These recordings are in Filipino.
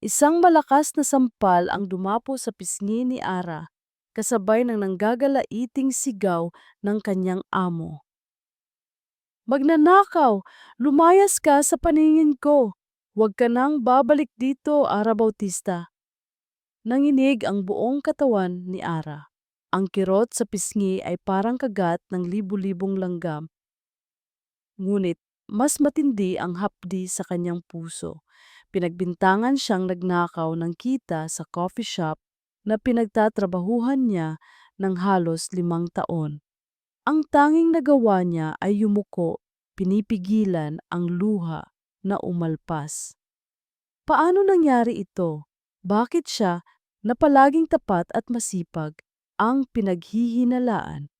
Isang malakas na sampal ang dumapo sa pisngi ni Ara, kasabay ng nanggagalaiting sigaw ng kanyang amo. Magnanakaw! Lumayas ka sa paningin ko! Huwag ka nang babalik dito, Ara Bautista. Nanginig ang buong katawan ni Ara. Ang kirot sa pisngi ay parang kagat ng libu-libong langgam, ngunit mas matindi ang hapdi sa kanyang puso. Pinagbintangan siyang nagnakaw ng kita sa coffee shop na pinagtatrabahuhan niya ng halos 5 taon. Ang tanging nagawa niya ay yumuko, pinipigilan ang luha na umalpas. Paano nangyari ito? Bakit siya, na palaging tapat at masipag, ang pinaghihinalaan?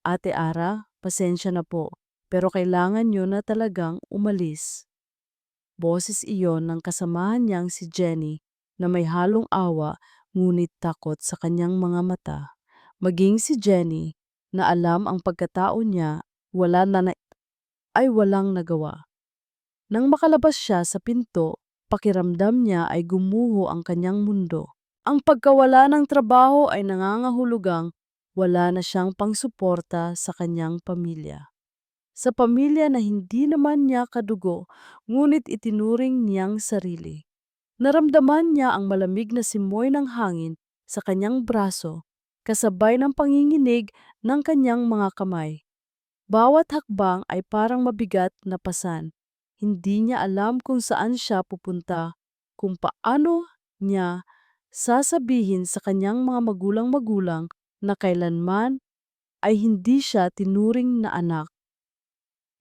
Ate Ara, pasensya na po, pero kailangan niyo na talagang umalis. Boses iyon ng kasamahan niyang si Jenny na may halong awa ngunit takot sa kanyang mga mata. Maging si Jenny na alam ang pagkatao niya ay walang nagawa. Nang makalabas siya sa pinto, pakiramdam niya ay gumuho ang kanyang mundo. Ang pagkawala ng trabaho ay nangangahulugang wala na siyang pangsuporta sa kanyang pamilya. Sa pamilya na hindi naman niya kadugo, ngunit itinuring niyang sarili. Naramdaman niya ang malamig na simoy ng hangin sa kanyang braso, kasabay ng panginginig ng kanyang mga kamay. Bawat hakbang ay parang mabigat na pasan. Hindi niya alam kung saan siya pupunta, kung paano niya sasabihin sa kanyang mga magulang-magulang na kailanman ay hindi siya tinuring na anak.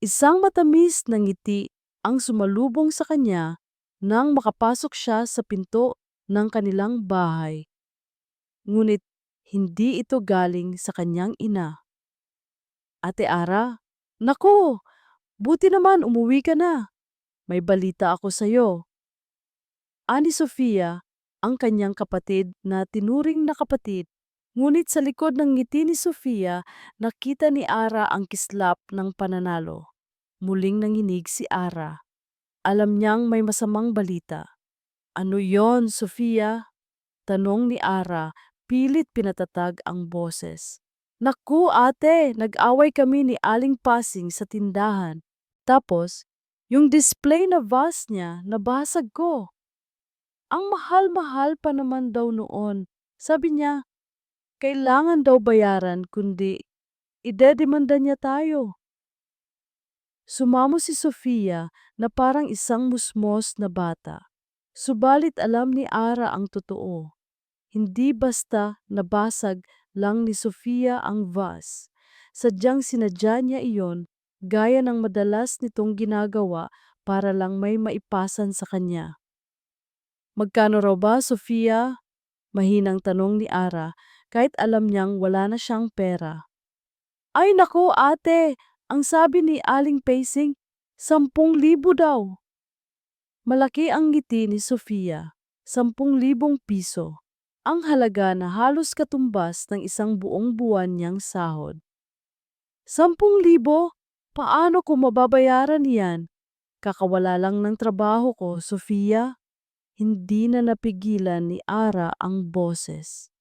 Isang matamis na ngiti ang sumalubong sa kanya nang makapasok siya sa pinto ng kanilang bahay. Ngunit hindi ito galing sa kanyang ina. Ate Ara, naku, buti naman umuwi ka na. May balita ako sa'yo. Ani Sofia, ang kanyang kapatid na tinuring na kapatid. Ngunit sa likod ng ngiti ni Sofia, nakita ni Ara ang kislap ng pananalo. Muling nanginig si Ara. Alam niyang may masamang balita. Ano yon, Sofia? Tanong ni Ara, pilit pinatatag ang boses. Naku ate, nag-away kami ni Aling Pasing sa tindahan. Tapos, yung display na vase niya, nabasag ko. Ang mahal-mahal pa naman daw noon. Sabi niya, kailangan daw bayaran kundi idedemanda niya tayo. Sumamo si Sofia na parang isang musmos na bata. Subalit alam ni Ara ang totoo. Hindi basta nabasag lang ni Sofia ang vase. Sadyang sinadya niya iyon gaya ng madalas nitong ginagawa para lang may maipasan sa kanya. Magkano raw ba, Sofia? Mahinang tanong ni Ara kahit alam niyang wala na siyang pera. Ay nako ate, ang sabi ni Aling Pacing, 10,000 daw. Malaki ang ngiti ni Sofia, 10,000 piso. Ang halaga na halos katumbas ng isang buong buwan niyang sahod. 10,000? Paano ko mababayaran yan? Kakawala lang ng trabaho ko, Sofia. Hindi na napigilan ni Ara ang boses.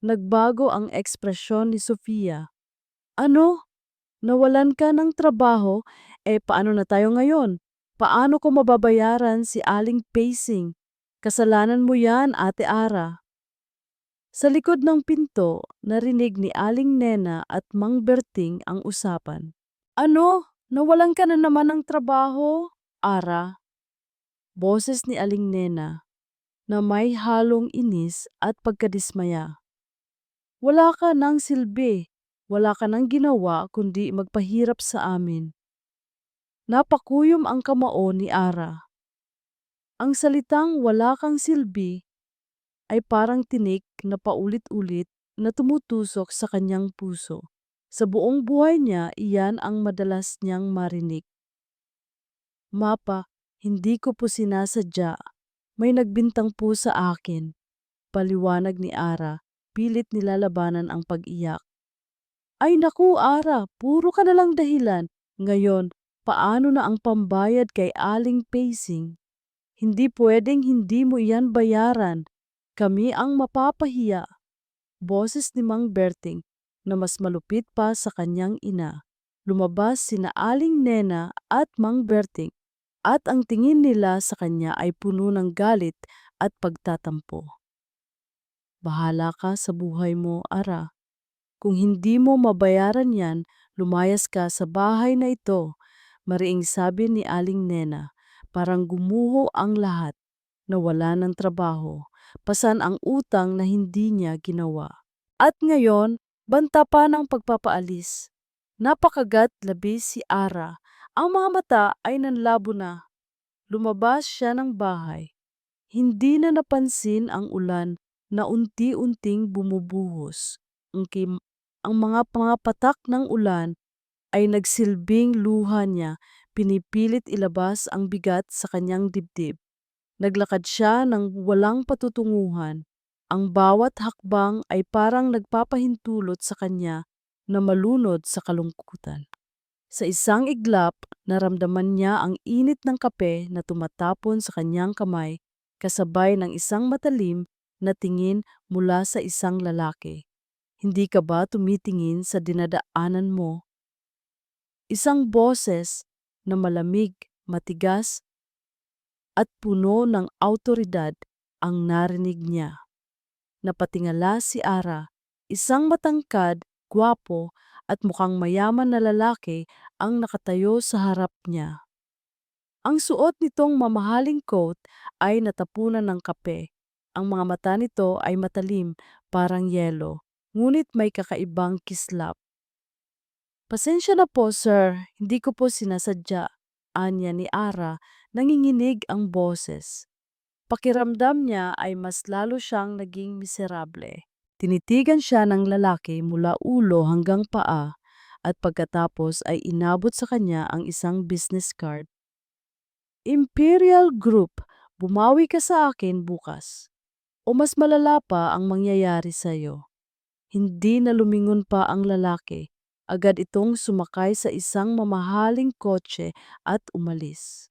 Nagbago ang ekspresyon ni Sofia. Ano? Nawalan ka ng trabaho? Paano na tayo ngayon? Paano ko mababayaran si Aling Pacing? Kasalanan mo yan, Ate Ara. Sa likod ng pinto, narinig ni Aling Nena at Mang Berting ang usapan. Ano? Nawalan ka na naman ng trabaho? Ara. Boses ni Aling Nena na may halong inis at pagkadismaya. Wala ka ng silbi. Wala ka nang ginawa kundi magpahirap sa amin. Napakuyom ang kamao ni Ara. Ang salitang wala kang silbi ay parang tinik na paulit-ulit na tumutusok sa kanyang puso. Sa buong buhay niya, iyan ang madalas niyang marinig. Mapa, hindi ko po sinasadya. May nagbintang po sa akin. Paliwanag ni Ara, pilit nilalabanan ang pag-iyak. Ay naku Ara, puro ka na lang dahilan. Ngayon, paano na ang pambayad kay Aling Pacing? Hindi pwedeng hindi mo iyan bayaran. Kami ang mapapahiya. Boses ni Mang Berting na mas malupit pa sa kanyang ina. Lumabas sina Aling Nena at Mang Berting at ang tingin nila sa kanya ay puno ng galit at pagtatampo. Bahala ka sa buhay mo, Ara. Kung hindi mo mabayaran yan, lumayas ka sa bahay na ito, mariing sabi ni Aling Nena. Parang gumuho ang lahat, nawala ng trabaho, pasan ang utang na hindi niya ginawa. At ngayon, banta pa ng pagpapaalis. Napakagat labis si Ara. Ang mga mata ay nanlabo na. Lumabas siya ng bahay. Hindi na napansin ang ulan na unti-unting bumubuhos. Ang mga patak ng ulan ay nagsilbing luha niya, pinipilit ilabas ang bigat sa kanyang dibdib. Naglakad siya ng walang patutunguhan. Ang bawat hakbang ay parang nagpapahintulot sa kanya na malunod sa kalungkutan. Sa isang iglap, naramdaman niya ang init ng kape na tumatapon sa kanyang kamay, kasabay ng isang matalim na tingin mula sa isang lalaki. Hindi ka ba tumitingin sa dinadaanan mo? Isang boses na malamig, matigas at puno ng awtoridad ang narinig niya. Napatingala si Ara, isang matangkad, gwapo at mukhang mayaman na lalaki ang nakatayo sa harap niya. Ang suot nitong mamahaling coat ay natapunan ng kape. Ang mga mata nito ay matalim, parang yelo, ngunit may kakaibang kislap. Pasensya na po, sir. Hindi ko po sinasadya. Anya ni Ara, nanginginig ang boses. Pakiramdam niya ay mas lalo siyang naging miserable. Tinitigan siya ng lalaki mula ulo hanggang paa at pagkatapos ay inabot sa kanya ang isang business card. Imperial Group, bumawi ka sa akin bukas. O mas malala pa ang mangyayari sa iyo. Hindi na lumingon pa ang lalaki. Agad itong sumakay sa isang mamahaling kotse at umalis.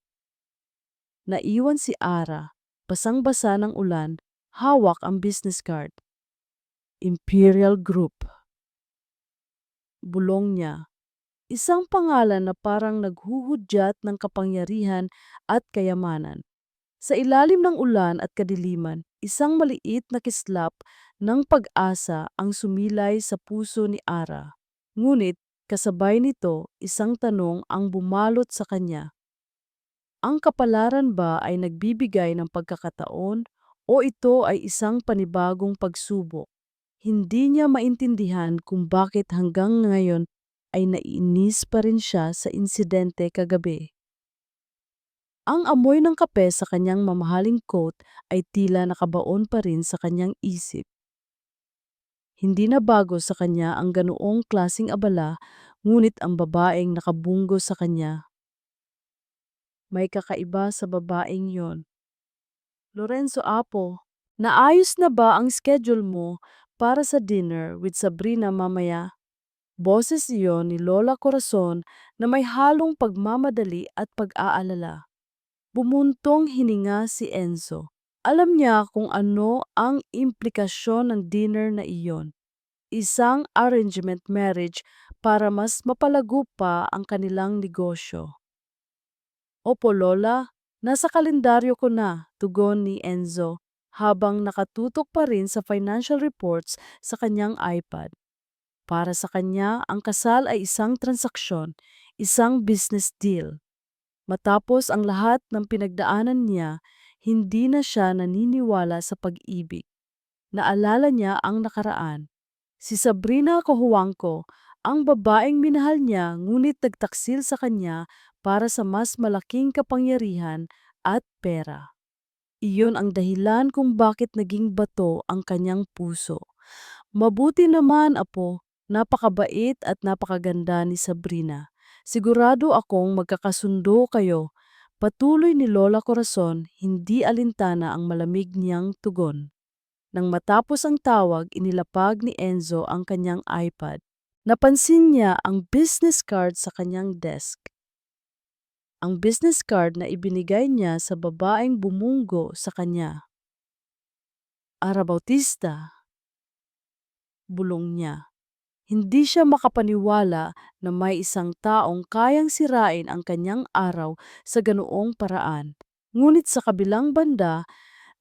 Naiwan si Ara, basang-basa ng ulan, hawak ang business card. Imperial Group. Bulong niya. Isang pangalan na parang naghuhudyat ng kapangyarihan at kayamanan. Sa ilalim ng ulan at kadiliman, isang maliit na kislap ng pag-asa ang sumilay sa puso ni Ara. Ngunit kasabay nito, isang tanong ang bumalot sa kanya. Ang kapalaran ba ay nagbibigay ng pagkakataon o ito ay isang panibagong pagsubok? Hindi niya maintindihan kung bakit hanggang ngayon ay naiinis pa rin siya sa insidente kagabi. Ang amoy ng kape sa kanyang mamahaling coat ay tila nakabaon pa rin sa kanyang isip. Hindi na bago sa kanya ang ganoong klasing abala, ngunit ang babaeng nakabunggo sa kanya. May kakaiba sa babaeng yon. Lorenzo Apo, naayos na ba ang schedule mo para sa dinner with Sabrina mamaya? Boses iyon ni Lola Corazon na may halong pagmamadali at pag-aalala. Bumuntong hininga si Enzo. Alam niya kung ano ang implikasyon ng dinner na iyon. Isang arrangement marriage para mas mapalago pa ang kanilang negosyo. Opo Lola, nasa kalendaryo ko na, tugon ni Enzo habang nakatutok pa rin sa financial reports sa kanyang iPad. Para sa kanya, ang kasal ay isang transaksyon, isang business deal. Matapos ang lahat ng pinagdaanan niya, hindi na siya naniniwala sa pag-ibig. Naalala niya ang nakaraan. Si Sabrina Cojuangco, ang babaeng minahal niya ngunit nagtaksil sa kanya para sa mas malaking kapangyarihan at pera. Iyon ang dahilan kung bakit naging bato ang kanyang puso. Mabuti naman, Apo, napakabait at napakaganda ni Sabrina. Sigurado akong magkakasundo kayo. Patuloy ni Lola Corazon, hindi alintana ang malamig niyang tugon. Nang matapos ang tawag, inilapag ni Enzo ang kanyang iPad. Napansin niya ang business card sa kanyang desk. ang business card na ibinigay niya sa babaeng bumunggo sa kanya. Ara Bautista, bulong niya. Hindi siya makapaniwala na may isang taong kayang sirain ang kanyang araw sa ganoong paraan. Ngunit sa kabilang banda,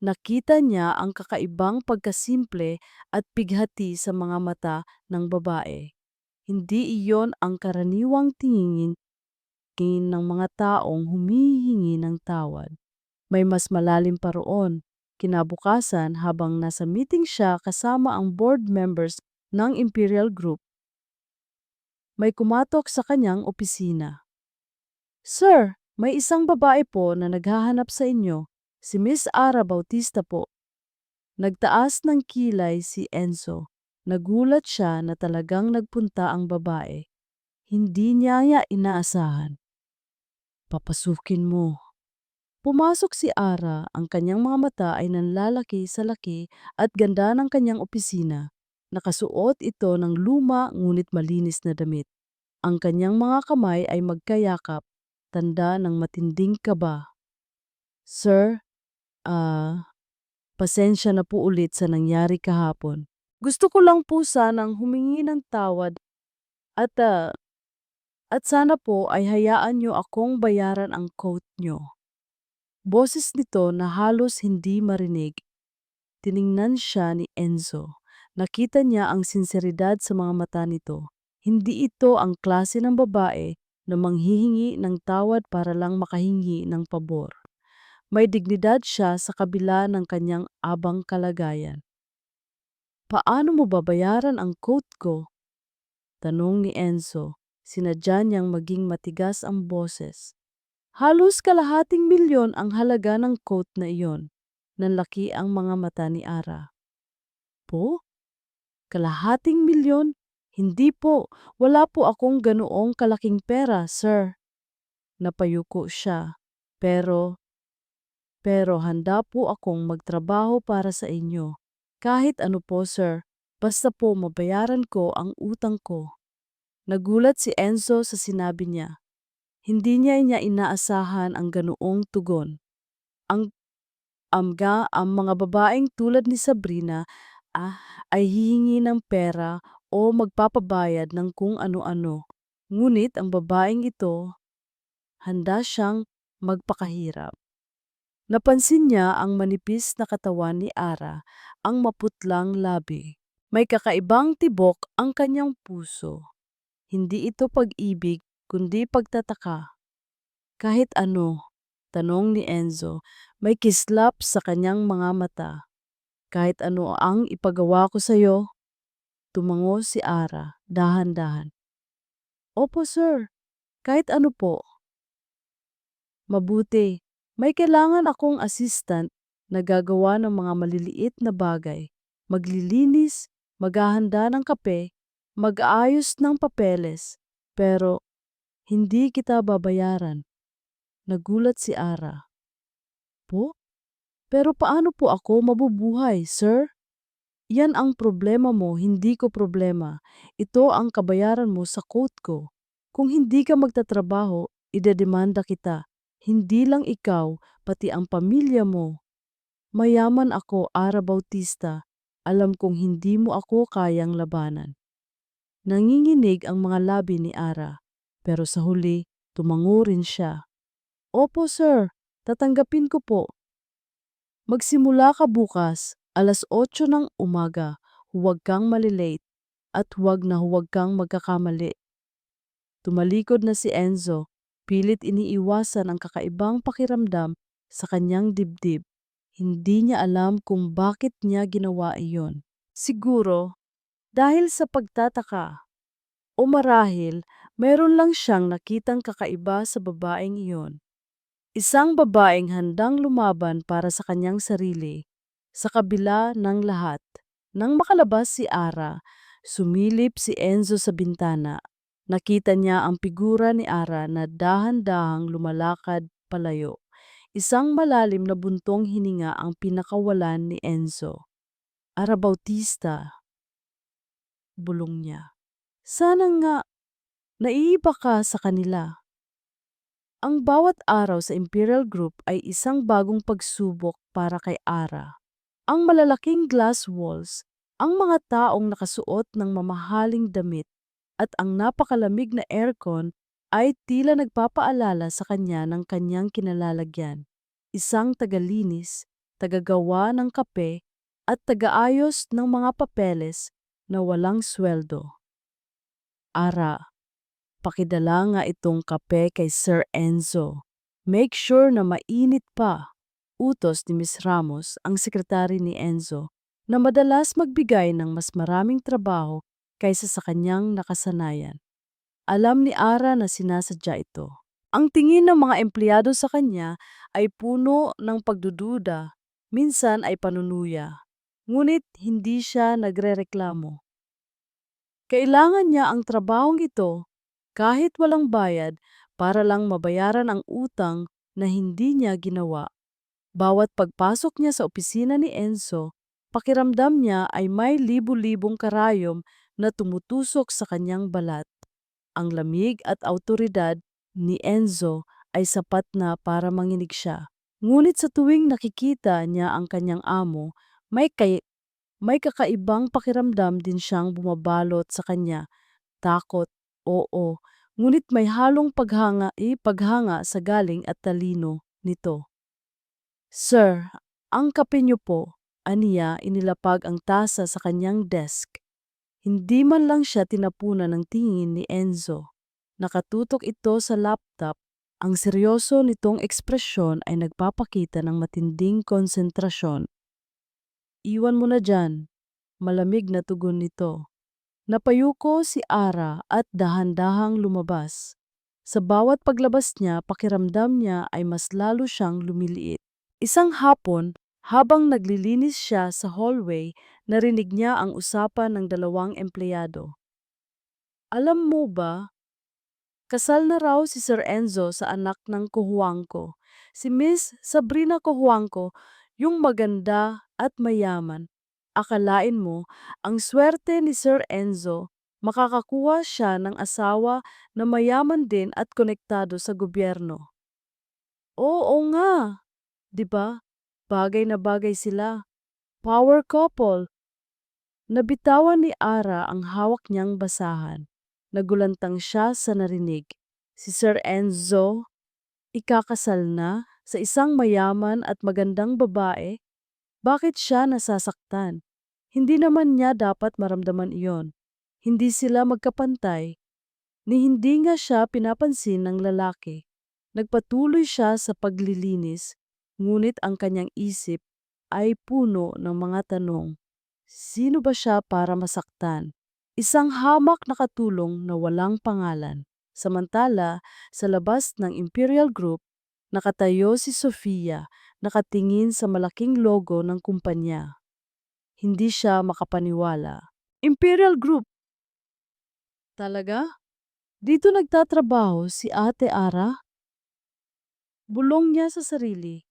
nakita niya ang kakaibang pagkasimple at pighati sa mga mata ng babae. Hindi iyon ang karaniwang tingin ng mga taong humihingi ng tawad. May mas malalim pa roon. Kinabukasan, habang nasa meeting siya kasama ang board members ng Imperial Group, may kumatok sa kanyang opisina. "Sir, may isang babae po na naghahanap sa inyo. Si Miss Ara Bautista po." Nagtaas ng kilay si Enzo. Nagulat siya na talagang nagpunta ang babae. Hindi niya inaasahan. "Papasukin mo." Pumasok si Ara, ang kanyang mga mata ay nanlalaki sa laki at ganda ng kanyang opisina. Nakasuot ito ng luma ngunit malinis na damit. Ang kanyang mga kamay ay magkayakap, tanda ng matinding kaba. "Sir, pasensya na po ulit sa nangyari kahapon. Gusto ko lang po sanang humingi ng tawad at, at sana po ay hayaan niyo akong bayaran ang coat niyo." Boses nito na halos hindi marinig. Tiningnan siya ni Enzo. Nakita niya ang sinseridad sa mga mata nito. Hindi ito ang klase ng babae na manghihingi ng tawad para lang makahingi ng pabor. May dignidad siya sa kabila ng kanyang abang kalagayan. "Paano mo babayaran ang coat ko?" tanong ni Enzo. Sinadya niyang maging matigas ang boses. "Halos kalahating milyon ang halaga ng coat na iyon." Nanlaki ang mga mata ni Ara. "Po? Kalahating milyon? Hindi po, wala po akong ganoong kalaking pera, sir." Napayuko siya. Pero handa po akong magtrabaho para sa inyo. Kahit ano po, sir. Basta po mabayaran ko ang utang ko." Nagulat si Enzo sa sinabi niya. Hindi niya inaasahan ang ganoong tugon. Ang ang mga babaeng tulad ni Sabrina ay hihingi ng pera o magpapabayad ng kung ano-ano. Ngunit ang babaeng ito, handa siyang magpakahirap. Napansin niya ang manipis na katawan ni Ara, ang maputlang labi. May kakaibang tibok ang kanyang puso. Hindi ito pag-ibig, kundi pagtataka. "Kahit ano?" tanong ni Enzo. May kislap sa kanyang mga mata. "Kahit ano ang ipagawa ko sa iyo?" Tumango si Ara, dahan-dahan. "Opo, sir. Kahit ano po." "Mabuti. May kailangan akong assistant na gagawa ng mga maliliit na bagay. Maglilinis, maghahanda ng kape, mag-aayos ng papeles. Pero hindi kita babayaran." Nagulat si Ara. "Po? Pero paano po ako mabubuhay, sir?" "Yan ang problema mo, hindi ko problema. Ito ang kabayaran mo sa coat ko. Kung hindi ka magtatrabaho, idedemanda kita. Hindi lang ikaw, pati ang pamilya mo. Mayaman ako, Ara Bautista. Alam kong hindi mo ako kayang labanan." Nanginginig ang mga labi ni Ara, pero sa huli, tumango rin siya. "Opo, sir. Tatanggapin ko po. Magsimula ka bukas, 8:00 ng umaga. Huwag kang malilate at huwag kang magkakamali." Tumalikod na si Enzo, pilit iniiwasan ang kakaibang pakiramdam sa kanyang dibdib. Hindi niya alam kung bakit niya ginawa iyon. Siguro, dahil sa pagtataka. O marahil, meron lang siyang nakitang kakaiba sa babaeng iyon. Isang babaeng handang lumaban para sa kanyang sarili, sa kabila ng lahat. Nang makalabas si Ara, sumilip si Enzo sa bintana. Nakita niya ang figura ni Ara na dahan-dahang lumalakad palayo. Isang malalim na buntong hininga ang pinakawalan ni Enzo. "Ara Bautista," bulong niya. "Sana nga naiiba ka sa kanila." Ang bawat araw sa Imperial Group ay isang bagong pagsubok para kay Ara. Ang malalaking glass walls, ang mga taong nakasuot ng mamahaling damit, at ang napakalamig na aircon ay tila nagpapaalala sa kanya ng kanyang kinalalagyan. Isang tagalinis, tagagawa ng kape, at tagaayos ng mga papeles na walang sweldo. Ara, pakidala nga itong kape kay Sir Enzo. Make sure na mainit pa. Utos ni Miss Ramos, ang sekretary ni Enzo, na madalas magbigay ng mas maraming trabaho kaysa sa kanyang nakasanayan. Alam ni Ara na sinasadya ito. Ang tingin ng mga empleyado sa kanya ay puno ng pagdududa, minsan ay panunuya. Ngunit hindi siya nagrereklamo. Kailangan niya ang trabahong ito kahit walang bayad para lang mabayaran ang utang na hindi niya ginawa. Bawat pagpasok niya sa opisina ni Enzo, pakiramdam niya ay may libu-libong karayom na tumutusok sa kanyang balat. Ang lamig at autoridad ni Enzo ay sapat na para manginig siya. Ngunit sa tuwing nakikita niya ang kanyang amo, may kakaibang pakiramdam din siyang bumabalot sa kanya. Takot, oo, ngunit may halong paghanga sa galing at talino nito. Sir, ang kape niyo po, aniya inilapag ang tasa sa kanyang desk. Hindi man lang siya tinapunan ng tingin ni Enzo. Nakatutok ito sa laptop. Ang seryoso nitong ekspresyon ay nagpapakita ng matinding konsentrasyon. Iwan mo na dyan, malamig na tugon nito. Napayuko si Ara at dahan-dahang lumabas. Sa bawat paglabas niya, pakiramdam niya ay mas lalo siyang lumiliit. Isang hapon, habang naglilinis siya sa hallway, narinig niya ang usapan ng dalawang empleyado. Alam mo ba, kasal na raw si Sir Enzo sa anak ng kuhuwang ko, si Miss Sabrina Kuhuwangko, yung maganda at mayaman. Akalain mo, ang swerte ni Sir Enzo, makakakuha siya ng asawa na mayaman din at konektado sa gobyerno. Oo nga, 'di ba? Bagay na bagay sila. Power couple. Nabitawan ni Ara ang hawak niyang basahan. Nagulantang siya sa narinig. Si Sir Enzo, ikakasal na sa isang mayaman at magandang babae? Bakit siya nasasaktan? Hindi naman niya dapat maramdaman iyon. Hindi sila magkapantay, ni hindi nga siya pinapansin ng lalaki. Nagpatuloy siya sa paglilinis, ngunit ang kanyang isip ay puno ng mga tanong. Sino ba siya para masaktan? Isang hamak na katulong na walang pangalan. Samantala, sa labas ng Imperial Group, nakatayo si Sofia, nakatingin sa malaking logo ng kumpanya. Hindi siya makapaniwala. Imperial Group! Talaga? Dito nagtatrabaho si Ate Ara? Bulong niya sa sarili.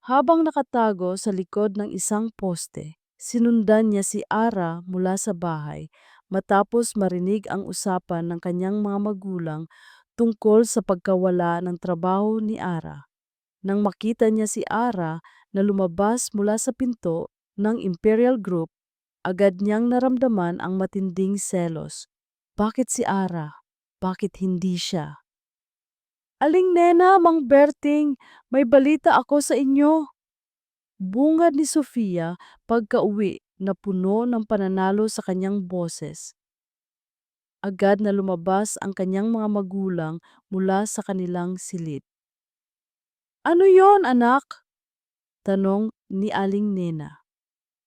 Habang nakatago sa likod ng isang poste, sinundan niya si Ara mula sa bahay matapos marinig ang usapan ng kanyang mga magulang tungkol sa pagkawala ng trabaho ni Ara. Nang makita niya si Ara na lumabas mula sa pinto ng Imperial Group, agad niyang naramdaman ang matinding selos. Bakit si Ara? Bakit hindi siya? Aling Nena, Mang Berting, may balita ako sa inyo. Bungad ni Sofia pagkauwi na puno ng pananalo sa kanyang boses. Agad na lumabas ang kanyang mga magulang mula sa kanilang silid. Ano yon, anak? Tanong ni Aling Nena.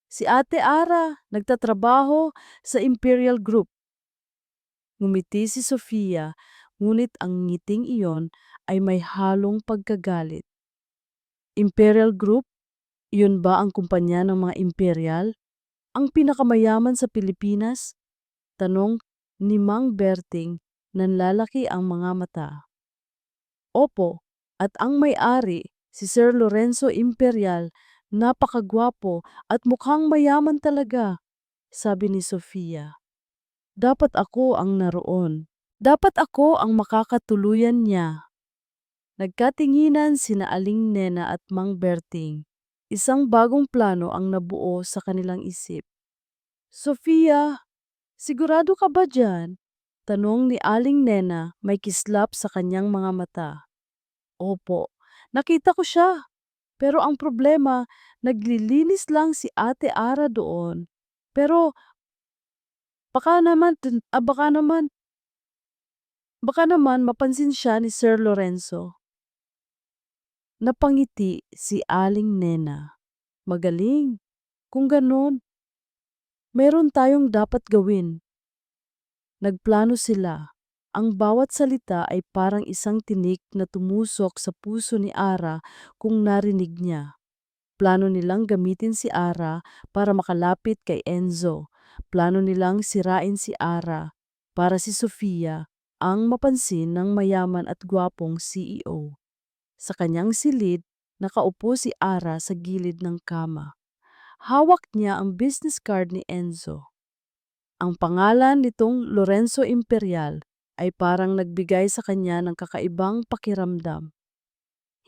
Si Ate Ara, nagtatrabaho sa Imperial Group. Ngumiti si Sofia, ngunit ang ngiting iyon ay may halong pagkagalit. Imperial Group? Yun ba ang kumpanya ng mga imperial? Ang pinakamayaman sa Pilipinas? Tanong ni Mang Berting, nanlalaki ang mga mata. Opo, at ang may-ari, si Sir Lorenzo Imperial, napakagwapo at mukhang mayaman talaga, sabi ni Sofia. Dapat ako ang naroon. Dapat ako ang makakatuluyan niya. Nagkatinginan sina Aling Nena at Mang Berting. Isang bagong plano ang nabuo sa kanilang isip. Sofia, sigurado ka ba dyan? Tanong ni Aling Nena, may kislap sa kanyang mga mata. Opo, nakita ko siya. Pero ang problema, naglilinis lang si Ate Ara doon. Pero baka naman mapansin siya ni Sir Lorenzo. Napangiti si Aling Nena. Magaling. Kung ganun, meron tayong dapat gawin. Nagplano sila. Ang bawat salita ay parang isang tinik na tumusok sa puso ni Ara kung narinig niya. Plano nilang gamitin si Ara para makalapit kay Enzo. Plano nilang sirain si Ara para si Sofia ang mapansin ng mayaman at gwapong CEO. Sa kanyang silid, nakaupo si Ara sa gilid ng kama. Hawak niya ang business card ni Enzo. Ang pangalan nitong Lorenzo Imperial ay parang nagbigay sa kanya ng kakaibang pakiramdam.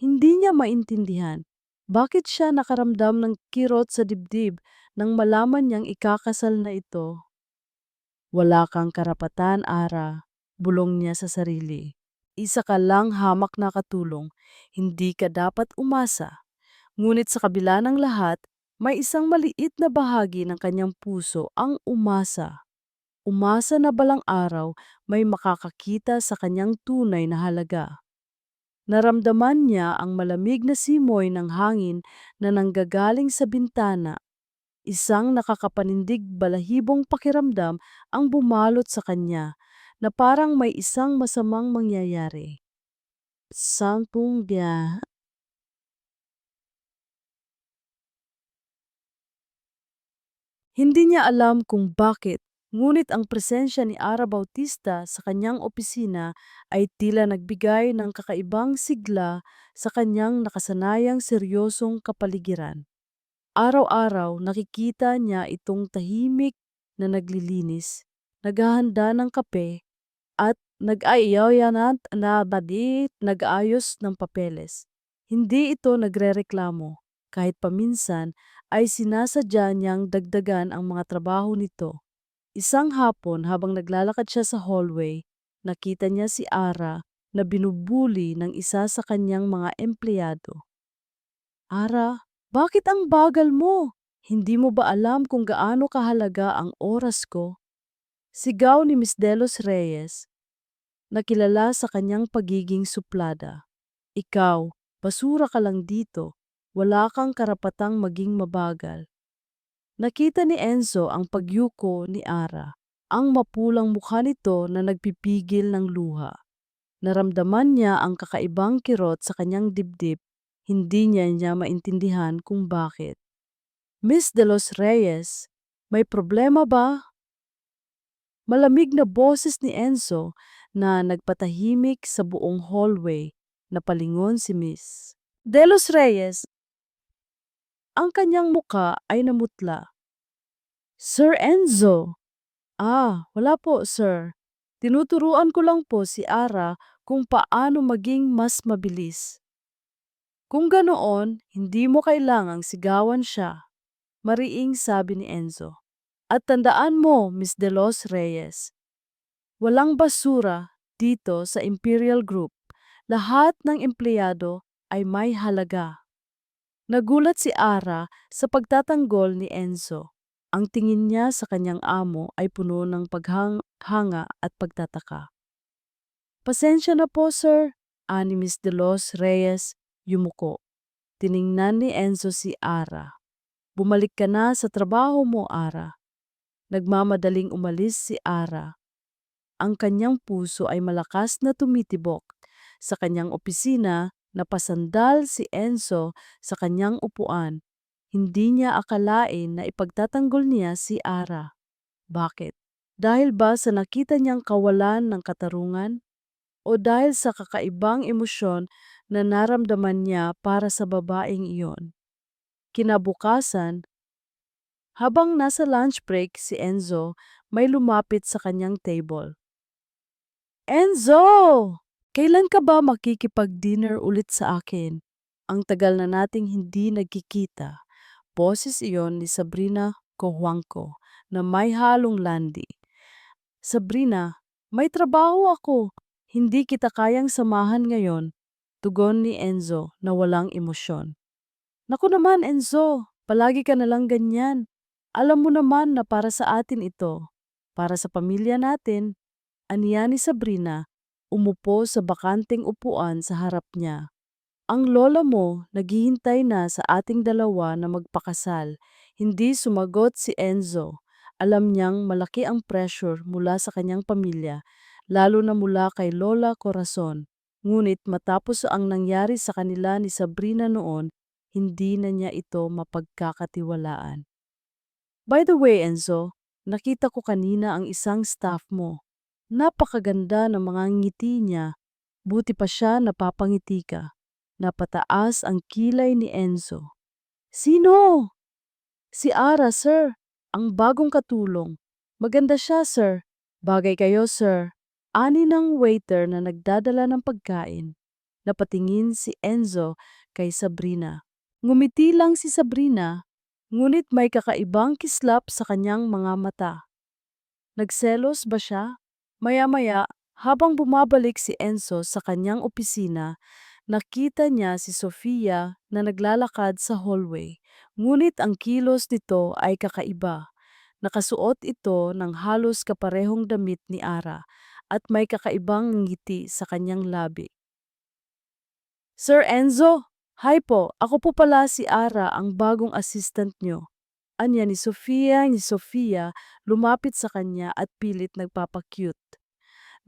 Hindi niya maintindihan bakit siya nakaramdam ng kirot sa dibdib nang malaman niyang ikakasal na ito. Wala kang karapatan, Ara, bulong niya sa sarili. Isa ka lang hamak na katulong, hindi ka dapat umasa. Ngunit sa kabila ng lahat, may isang maliit na bahagi ng kanyang puso ang umasa. Umasa na balang araw may makakakita sa kanyang tunay na halaga. Naramdaman niya ang malamig na simoy ng hangin na nanggagaling sa bintana. Isang nakakapanindig balahibong pakiramdam ang bumalot sa kanya na parang may isang masamang mangyayari. Sampung biya. Hindi niya alam kung bakit, ngunit ang presensya ni Ara Bautista sa kanyang opisina ay tila nagbigay ng kakaibang sigla sa kanyang nakasanayang seryosong kapaligiran. Araw-araw nakikita niya itong tahimik na naglilinis, naghahanda ng kape, at nag-aayos ng papeles. Hindi ito nagrereklamo. Kahit paminsan ay sinasadya niyang dagdagan ang mga trabaho nito. Isang hapon habang naglalakad siya sa hallway, nakita niya si Ara na binubuli ng isa sa kanyang mga empleyado. Ara, bakit ang bagal mo? Hindi mo ba alam kung gaano kahalaga ang oras ko? Sigaw ni Miss Delos Reyes, nakilala sa kanyang pagiging suplada. Ikaw, basura ka lang dito. Wala kang karapatang maging mabagal. Nakita ni Enzo ang pagyuko ni Ara, ang mapulang mukha nito na nagpipigil ng luha. Naramdaman niya ang kakaibang kirot sa kanyang dibdib, hindi niya maintindihan kung bakit. Miss De Los Reyes, may problema ba? Malamig na boses ni Enzo na nagpatahimik sa buong hallway na palingon si Miss De Los Reyes. Ang kanyang muka ay namutla. Sir Enzo! Wala po, sir. Tinuturuan ko lang po si Ara kung paano maging mas mabilis. Kung ganoon, hindi mo kailangang sigawan siya, mariing sabi ni Enzo. At tandaan mo, Miss De Los Reyes, walang basura dito sa Imperial Group. Lahat ng empleyado ay may halaga. Nagulat si Ara sa pagtatanggol ni Enzo. Ang tingin niya sa kanyang amo ay puno ng paghanga at pagtataka. Pasensya na po, sir, ani Miss De Los Reyes, yumuko. Tiningnan ni Enzo si Ara. Bumalik ka na sa trabaho mo, Ara. Nagmamadaling umalis si Ara. Ang kanyang puso ay malakas na tumitibok. Sa kanyang opisina, napasandal si Enzo sa kanyang upuan. Hindi niya akalain na ipagtatanggol niya si Ara. Bakit? Dahil ba sa nakita niyang kawalan ng katarungan? O dahil sa kakaibang emosyon na naramdaman niya para sa babaeng iyon? Kinabukasan, habang nasa lunch break si Enzo, may lumapit sa kanyang table. Enzo! Kailan ka ba makikipag-dinner ulit sa akin? Ang tagal na nating hindi nagkikita. Boses iyon ni Sabrina Cojuangco na may halong landi. Sabrina, may trabaho ako. Hindi kita kayang samahan ngayon. Tugon ni Enzo na walang emosyon. Naku naman Enzo, palagi ka nalang ganyan. Alam mo naman na para sa atin ito. Para sa pamilya natin, aniya ni Sabrina, umupo sa bakanteng upuan sa harap niya. Ang lola mo naghihintay na sa ating dalawa na magpakasal. Hindi sumagot si Enzo. Alam niyang malaki ang pressure mula sa kanyang pamilya, lalo na mula kay Lola Corazon. Ngunit matapos ang nangyari sa kanila ni Sabrina noon, hindi na niya ito mapagkakatiwalaan. By the way, Enzo, nakita ko kanina ang isang staff mo. Napakaganda ng mga ngiti niya. Buti pa siya napapangiti ka. Napataas ang kilay ni Enzo. Sino? Si Ara, sir. Ang bagong katulong. Maganda siya, sir. Bagay kayo, sir. Ani ng waiter na nagdadala ng pagkain. Napatingin si Enzo kay Sabrina. Ngumiti lang si Sabrina, ngunit may kakaibang kislap sa kanyang mga mata. Nagselos ba siya? Maya-maya, habang bumabalik si Enzo sa kanyang opisina, nakita niya si Sofia na naglalakad sa hallway. Ngunit ang kilos nito ay kakaiba. Nakasuot ito ng halos kaparehong damit ni Ara at may kakaibang ngiti sa kanyang labi. Sir Enzo, hi po. Ako po pala si Ara, ang bagong assistant nyo. Anya ni Sofia, lumapit sa kanya at pilit nagpapakyut.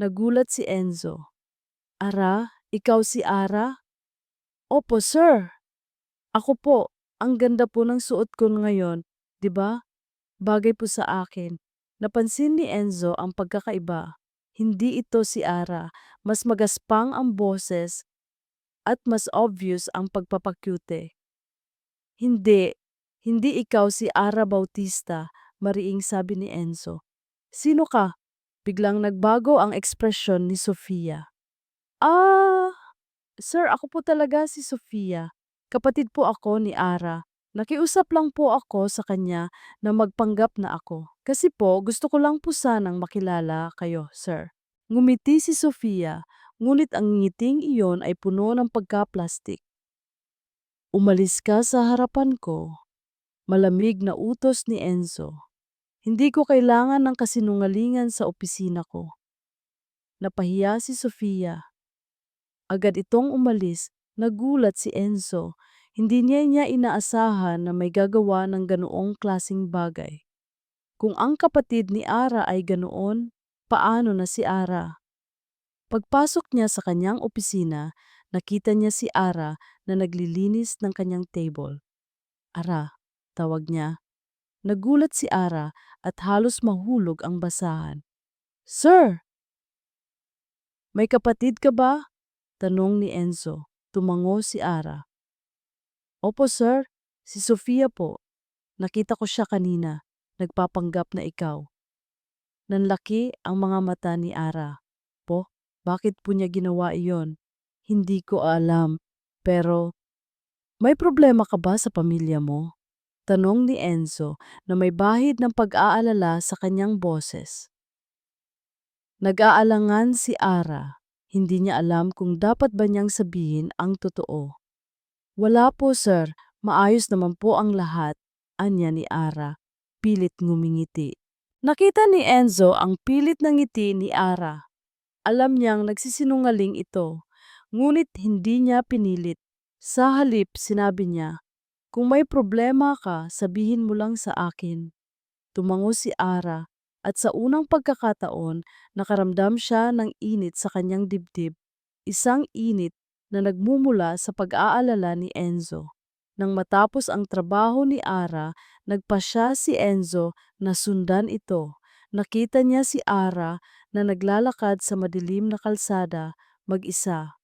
Nagulat si Enzo. Ara, ikaw si Ara? Opo, sir. Ako po. Ang ganda po ng suot ko ngayon, 'di ba? Bagay po sa akin. Napansin ni Enzo ang pagkakaiba. Hindi ito si Ara. Mas magaspang ang boses at mas obvious ang pagpapakyute. Hindi, hindi ikaw si Ara Bautista, mariing sabi ni Enzo. Sino ka? Biglang nagbago ang ekspresyon ni Sofia. Ah, sir, ako po talaga si Sofia. Kapatid po ako ni Ara. Nakiusap lang po ako sa kanya na magpanggap na ako. Kasi po, gusto ko lang po sanang makilala kayo, sir. Ngumiti si Sofia, ngunit ang ngiting iyon ay puno ng pagka-plastic. Umalis ka sa harapan ko. Malamig na utos ni Enzo. Hindi ko kailangan ng kasinungalingan sa opisina ko. Napahiya si Sofia. Agad itong umalis, nagulat si Enzo. Hindi niya inaasahan na may gagawa ng ganoong klasing bagay. Kung ang kapatid ni Ara ay ganoon, paano na si Ara? Pagpasok niya sa kanyang opisina, nakita niya si Ara na naglilinis ng kanyang table. Ara, tawag niya. Nagulat si Ara at halos mahulog ang basahan. Sir, may kapatid ka ba? Tanong ni Enzo. Tumango si Ara. Opo sir, si Sofia po. Nakita ko siya kanina. Nagpapanggap na ikaw. Nanlaki ang mga mata ni Ara. Po, bakit po niya ginawa iyon? Hindi ko alam. Pero, may problema ka ba sa pamilya mo? Tanong ni Enzo na may bahid ng pag-aalala sa kanyang boses. Nag-aalangan si Ara. Hindi niya alam kung dapat ba niyang sabihin ang totoo. Wala po sir, maayos naman po ang lahat, anya ni Ara, pilit ngumingiti. Nakita ni Enzo ang pilit na ngiti ni Ara. Alam niyang nagsisinungaling ito, ngunit hindi niya pinilit. Sa halip sinabi niya, kung may problema ka, sabihin mo lang sa akin. Tumango si Ara at sa unang pagkakataon, nakaramdam siya ng init sa kanyang dibdib. Isang init na nagmumula sa pag-aalala ni Enzo. Nang matapos ang trabaho ni Ara, nagpasya si Enzo na sundan ito. Nakita niya si Ara na naglalakad sa madilim na kalsada, mag-isa.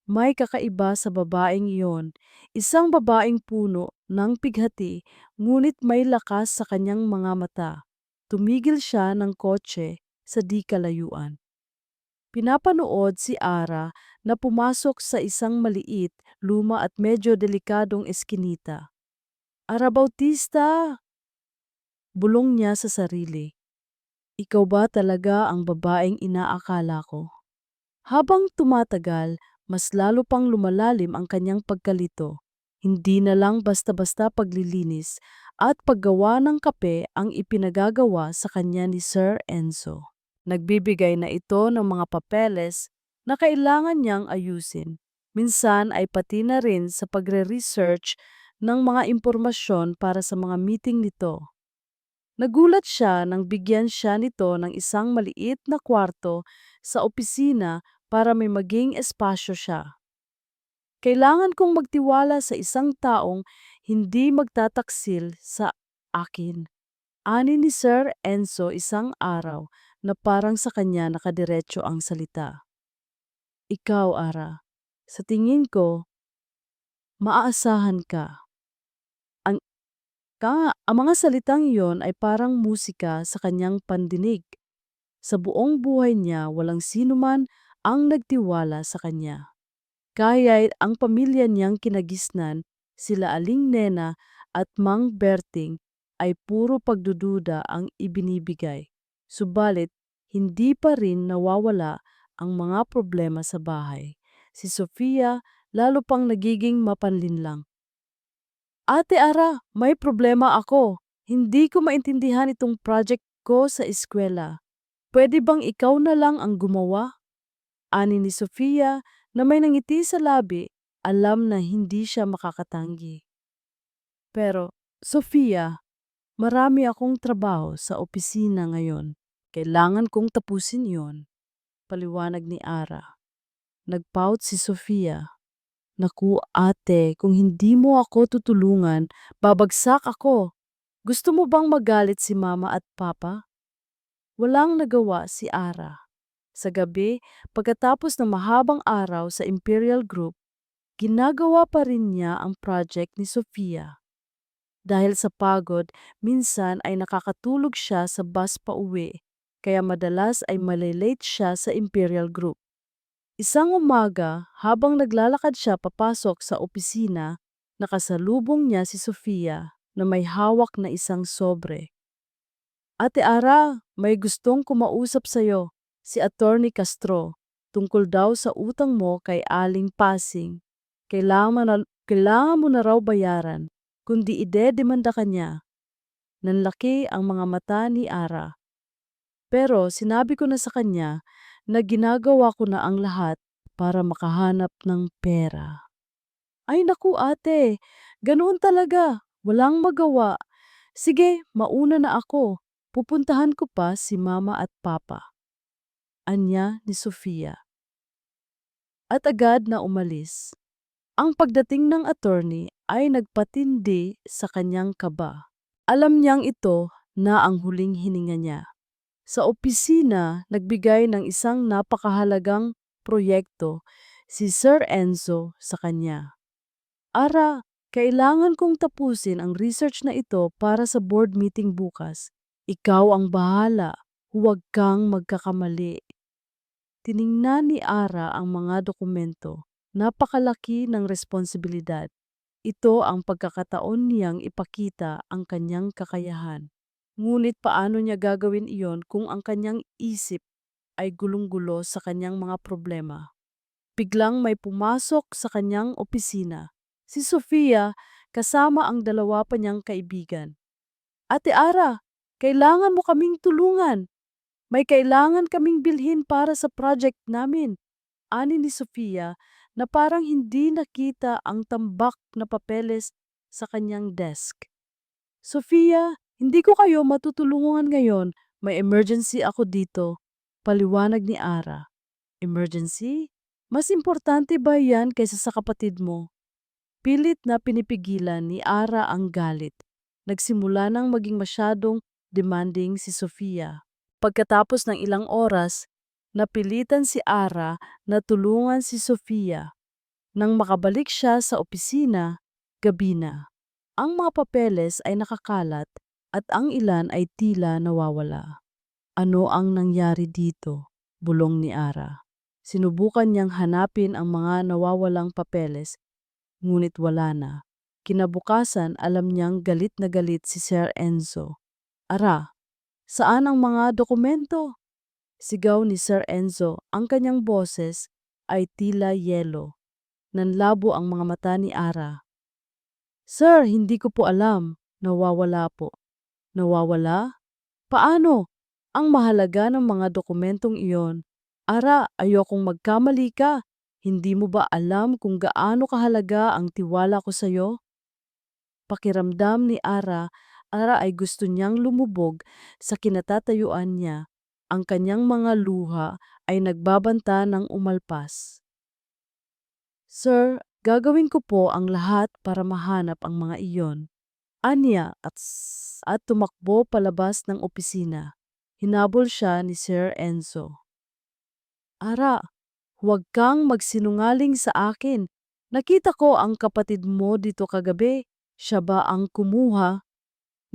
May kakaiba sa babaeng iyon, isang babaeng puno ng pighati, ngunit may lakas sa kanyang mga mata. Tumigil siya ng kotse sa di kalayuan. Pinapanood si Ara na pumasok sa isang maliit, luma at medyo delikadong eskinita. Ara Bautista! Bulong niya sa sarili. Ikaw ba talaga ang babaeng inaakala ko? Habang tumatagal, mas lalo pang lumalalim ang kanyang pagkalito. Hindi na lang basta-basta paglilinis at paggawa ng kape ang ipinagagawa sa kanya ni Sir Enzo. Nagbibigay na ito ng mga papeles na kailangan niyang ayusin. Minsan ay pati na rin sa pagre-research ng mga impormasyon para sa mga meeting nito. Nagulat siya nang bigyan siya nito ng isang maliit na kwarto sa opisina para may maging espasyo siya. Kailangan kong magtiwala sa isang taong hindi magtataksil sa akin. Ani ni Sir Enzo isang araw na parang sa kanya nakadiretso ang salita. Ikaw, Ara, sa tingin ko, maaasahan ka. Ang mga salitang iyon ay parang musika sa kanyang pandinig. Sa buong buhay niya, walang sinuman ang nagtiwala sa kanya. Kahit ang pamilya niyang kinagisnan, sila Aling Nena at Mang Berting, ay puro pagdududa ang ibinibigay. Subalit, hindi pa rin nawawala ang mga problema sa bahay. Si Sofia lalo pang nagiging mapanlinlang. Ate Ara, may problema ako. Hindi ko maintindihan itong project ko sa eskwela. Pwede bang ikaw na lang ang gumawa? Ani ni Sofia na may nangiti sa labi, alam na hindi siya makakatanggi. Pero, Sofia, marami akong trabaho sa opisina ngayon. Kailangan kong tapusin yon, paliwanag ni Ara. Nagpout si Sofia. Naku ate, kung hindi mo ako tutulungan, babagsak ako. Gusto mo bang magalit si mama at papa? Walang nagawa si Ara. Sa gabi, pagkatapos ng mahabang araw sa Imperial Group, ginagawa pa rin niya ang project ni Sofia. Dahil sa pagod, minsan ay nakakatulog siya sa bus pauwi, kaya madalas ay malilate siya sa Imperial Group. Isang umaga, habang naglalakad siya papasok sa opisina, nakasalubong niya si Sofia na may hawak na isang sobre. Ate Ara, may gustong kumausap sa'yo, si Attorney Castro, tungkol daw sa utang mo kay Aling Pasing. Kailangan mo na raw bayaran, kundi idedemanda ka niya. Nanlaki ang mga mata ni Ara. Pero sinabi ko na sa kanya na ginagawa ko na ang lahat para makahanap ng pera. Ay naku ate, ganoon talaga, walang magawa. Sige, mauna na ako. Pupuntahan ko pa si mama at papa. Anya ni Sofia. At agad na umalis. Ang pagdating ng attorney ay nagpatindi sa kanyang kaba. Alam niyang ito na ang huling hininga niya. Sa opisina, nagbigay ng isang napakahalagang proyekto si Sir Enzo sa kanya. Ara, kailangan kong tapusin ang research na ito para sa board meeting bukas. Ikaw ang bahala, huwag kang magkakamali. Tiningnan ni Ara ang mga dokumento. Napakalaki ng responsibilidad. Ito ang pagkakataon niyang ipakita ang kanyang kakayahan. Ngunit paano niya gagawin iyon kung ang kanyang isip ay gulong-gulo sa kanyang mga problema? Biglang may pumasok sa kanyang opisina. Si Sofia kasama ang dalawa pa niyang kaibigan. Ate Ara, kailangan mo kaming tulungan. May kailangan kaming bilhin para sa project namin. Ani ni Sofia na parang hindi nakita ang tambak na papeles sa kanyang desk. Sofia, hindi ko kayo matutulungan ngayon. May emergency ako dito. Paliwanag ni Ara. Emergency? Mas importante ba yan kaysa sa kapatid mo? Pilit na pinipigilan ni Ara ang galit. Nagsimula nang maging masyadong demanding si Sofia. Pagkatapos ng ilang oras, napilitan si Ara na tulungan si Sofia. Nang makabalik siya sa opisina, gabi na. Ang mga papeles ay nakakalat at ang ilan ay tila nawawala. Ano ang nangyari dito? Bulong ni Ara. Sinubukan niyang hanapin ang mga nawawalang papeles, ngunit wala na. Kinabukasan, alam niyang galit na galit si Sir Enzo. Ara, saan ang mga dokumento? Sigaw ni Sir Enzo. Ang kanyang boses ay tila yelo. Nanlabo ang mga mata ni Ara. Sir, hindi ko po alam. Nawawala po. Nawawala? Paano? Ang mahalaga ng mga dokumentong iyon. Ara, ayokong magkamali ka. Hindi mo ba alam kung gaano kahalaga ang tiwala ko sa iyo? Pakiramdam ni Ara ay gusto niyang lumubog sa kinatatayuan niya. Ang kanyang mga luha ay nagbabanta ng umalpas. Sir, gagawin ko po ang lahat para mahanap ang mga iyon. Anya at tumakbo palabas ng opisina. Hinabol siya ni Sir Enzo. Ara, huwag kang magsinungaling sa akin. Nakita ko ang kapatid mo dito kagabi. Siya ba ang kumuha?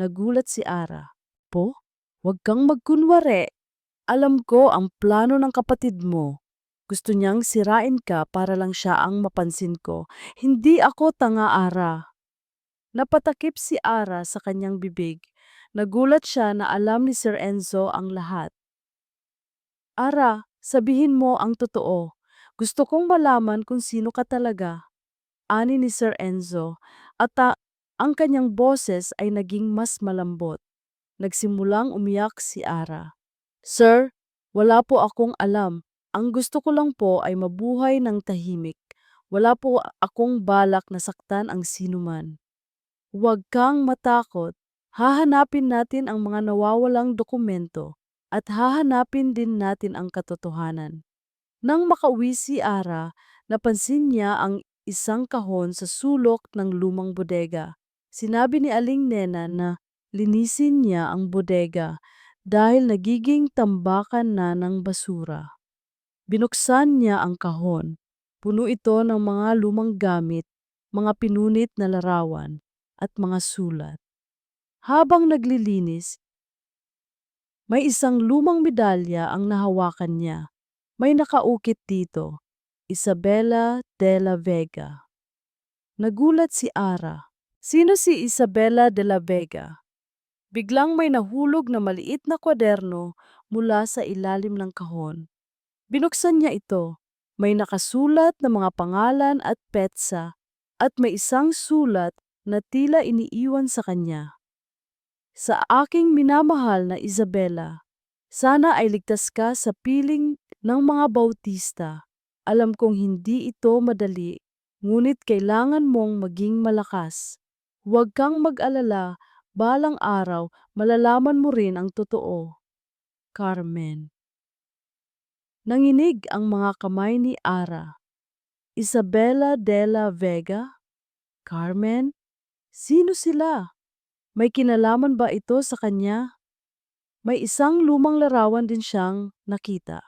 Nagulat si Ara. Po? Huwag kang magkunwari. Alam ko ang plano ng kapatid mo. Gusto niyang sirain ka para lang siya ang mapansin ko. Hindi ako tanga, Ara. Napatakip si Ara sa kanyang bibig. Nagulat siya na alam ni Sir Enzo ang lahat. Ara, sabihin mo ang totoo. Gusto kong malaman kung sino ka talaga. Ani ni Sir Enzo at ang kanyang boses ay naging mas malambot. Nagsimulang umiyak si Ara. Sir, wala po akong alam. Ang gusto ko lang po ay mabuhay ng tahimik. Wala po akong balak na saktan ang sinuman. Huwag kang matakot. Hahanapin natin ang mga nawawalang dokumento at hahanapin din natin ang katotohanan. Nang makauwi si Ara, napansin niya ang isang kahon sa sulok ng lumang bodega. Sinabi ni Aling Nena na linisin niya ang bodega dahil nagiging tambakan na ng basura. Binuksan niya ang kahon. Puno ito ng mga lumang gamit, mga pinunit na larawan, at mga sulat. Habang naglilinis, may isang lumang medalya ang nahawakan niya. May nakaukit dito, Isabela de la Vega. Nagulat si Ara. Sino si Isabela de la Vega? Biglang may nahulog na maliit na kwaderno mula sa ilalim ng kahon. Binuksan niya ito. May nakasulat na mga pangalan at petsa at may isang sulat na tila iniiwan sa kanya. Sa aking minamahal na Isabela, sana ay ligtas ka sa piling ng mga Bautista. Alam kong hindi ito madali, ngunit kailangan mong maging malakas. Huwag kang mag-alala, balang araw malalaman mo rin ang totoo. Carmen. Nanginig ang mga kamay ni Ara. Isabela de la Vega? Carmen? Sino sila? May kinalaman ba ito sa kanya? May isang lumang larawan din siyang nakita.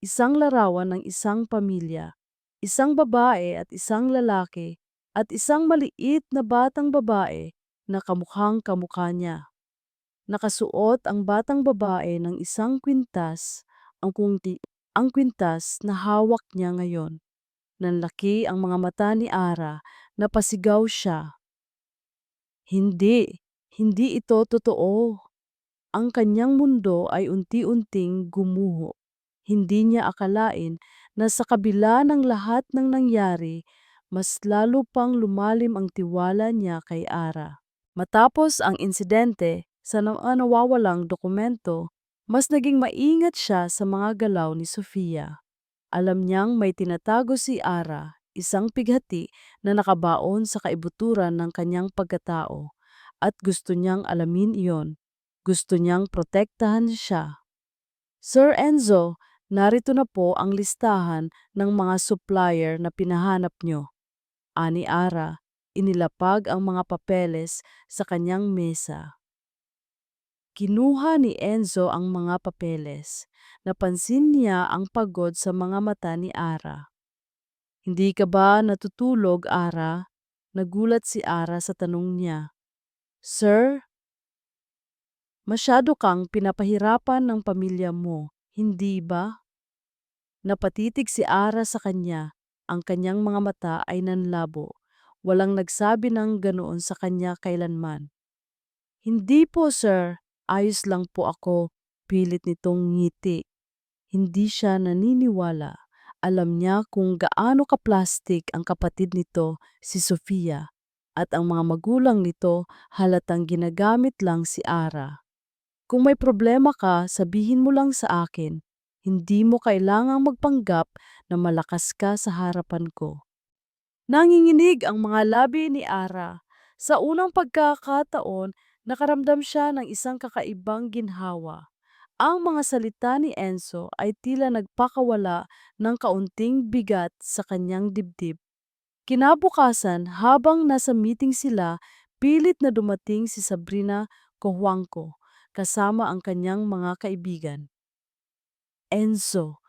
Isang larawan ng isang pamilya, isang babae at isang lalaki, at isang maliit na batang babae na kamukhang kamukha niya. Nakasuot ang batang babae ng isang kwintas, ang kwintas na hawak niya ngayon. Nanlaki ang mga mata ni Ara, napasigaw siya. Hindi, hindi ito totoo. Ang kanyang mundo ay unti-unting gumuho. Hindi niya akalain na sa kabila ng lahat ng nangyari, mas lalo pang lumalim ang tiwala niya kay Ara. Matapos ang insidente sa nawawalang dokumento, mas naging maingat siya sa mga galaw ni Sofia. Alam niyang may tinatago si Ara, isang pighati na nakabaon sa kaibuturan ng kanyang pagkatao, at gusto niyang alamin iyon. Gusto niyang protektahan siya. Sir Enzo, narito na po ang listahan ng mga supplier na pinahanap niyo. Ani Ara, inilapag ang mga papeles sa kanyang mesa. Kinuha ni Enzo ang mga papeles. Napansin niya ang pagod sa mga mata ni Ara. Hindi ka ba natutulog, Ara? Nagulat si Ara sa tanong niya. Sir, masyado kang pinapahirapan ng pamilya mo, hindi ba? Napatitig si Ara sa kanya. Ang kanyang mga mata ay nanlabo. Walang nagsabi ng ganoon sa kanya kailanman. Hindi po, sir. Ayos lang po ako. Pilit nitong ngiti. Hindi siya naniniwala. Alam niya kung gaano ka-plastic ang kapatid nito, si Sofia, at ang mga magulang nito halatang ginagamit lang si Ara. Kung may problema ka, sabihin mo lang sa akin. Hindi mo kailangang magpanggap na malakas ka sa harapan ko. Nanginginig ang mga labi ni Ara. Sa unang pagkakataon, nakaramdam siya ng isang kakaibang ginhawa. Ang mga salita ni Enzo ay tila nagpakawala ng kaunting bigat sa kanyang dibdib. Kinabukasan, habang nasa meeting sila, pilit na dumating si Sabrina Cojuangco kasama ang kanyang mga kaibigan. Enzo,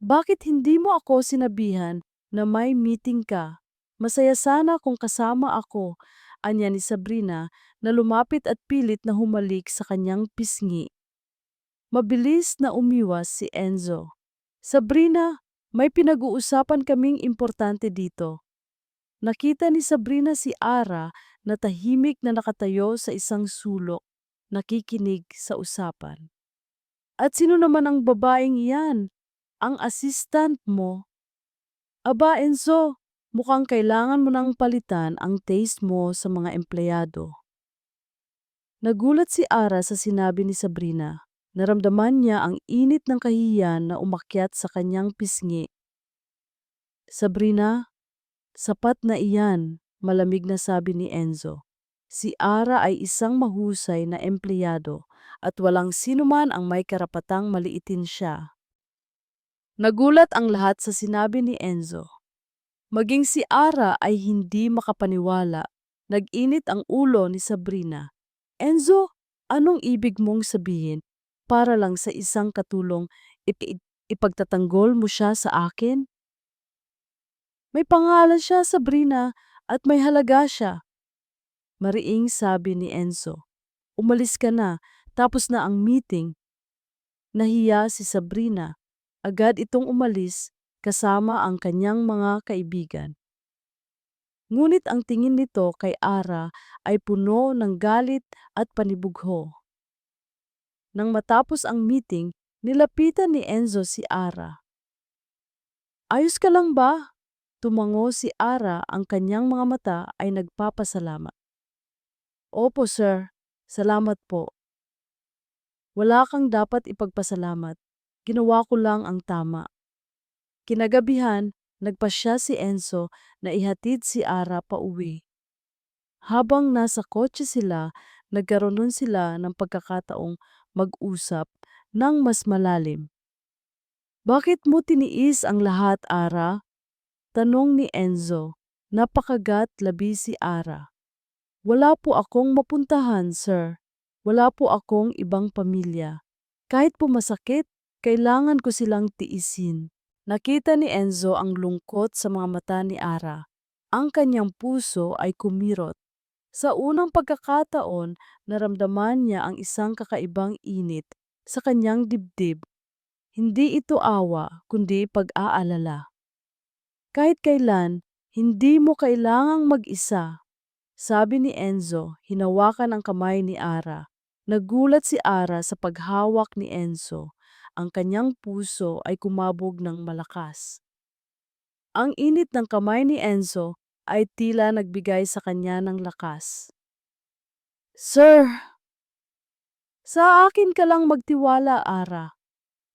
bakit hindi mo ako sinabihan na may meeting ka? Masaya sana kung kasama ako, anya ni Sabrina na lumapit at pilit na humalik sa kanyang pisngi. Mabilis na umiwas si Enzo. Sabrina, may pinag-uusapan kaming importante dito. Nakita ni Sabrina si Ara na tahimik na nakatayo sa isang sulok, nakikinig sa usapan. At sino naman ang babaeng iyan? Ang assistant mo? Aba Enzo, mukhang kailangan mo nang palitan ang taste mo sa mga empleyado. Nagulat si Ara sa sinabi ni Sabrina. Naramdaman niya ang init ng kahihiyan na umakyat sa kanyang pisngi. Sabrina, sapat na iyan, malamig na sabi ni Enzo. Si Ara ay isang mahusay na empleyado at walang sinuman ang may karapatang maliitin siya. Nagulat ang lahat sa sinabi ni Enzo. Maging si Ara ay hindi makapaniwala. Nag-init ang ulo ni Sabrina. Enzo, anong ibig mong sabihin? Para lang sa isang katulong, ipagtatanggol mo siya sa akin? May pangalan siya, Sabrina, at may halaga siya. Mariing sabi ni Enzo. Umalis ka na, tapos na ang meeting. Nahiya si Sabrina. Agad itong umalis kasama ang kanyang mga kaibigan. Ngunit ang tingin nito kay Ara ay puno ng galit at panibugho. Nang matapos ang meeting, nilapitan ni Enzo si Ara. Ayos ka lang ba? Tumango si Ara, ang kanyang mga mata ay nagpapasalamat. Opo sir, salamat po. Wala kang dapat ipagpasalamat. Ginawa ko lang ang tama. Kinagabihan, nagpasya si Enzo na ihatid si Ara pauwi. Habang nasa kotse sila, nagkaroon sila ng pagkakataong mag-usap ng mas malalim. Bakit mo tiniis ang lahat, Ara? Tanong ni Enzo. Napakagat labi si Ara. Wala po akong mapuntahan, sir. Wala po akong ibang pamilya. Kahit po masakit, kailangan ko silang tiisin. Nakita ni Enzo ang lungkot sa mga mata ni Ara. Ang kanyang puso ay kumirot. Sa unang pagkakataon, naramdaman niya ang isang kakaibang init sa kanyang dibdib. Hindi ito awa, kundi pag-aalala. Kahit kailan, hindi mo kailangang mag-isa. Sabi ni Enzo, hinawakan ang kamay ni Ara. Nagulat si Ara sa paghawak ni Enzo. Ang kanyang puso ay kumabog ng malakas. Ang init ng kamay ni Enzo ay tila nagbigay sa kanya ng lakas. Sir, sa akin ka lang magtiwala, Ara.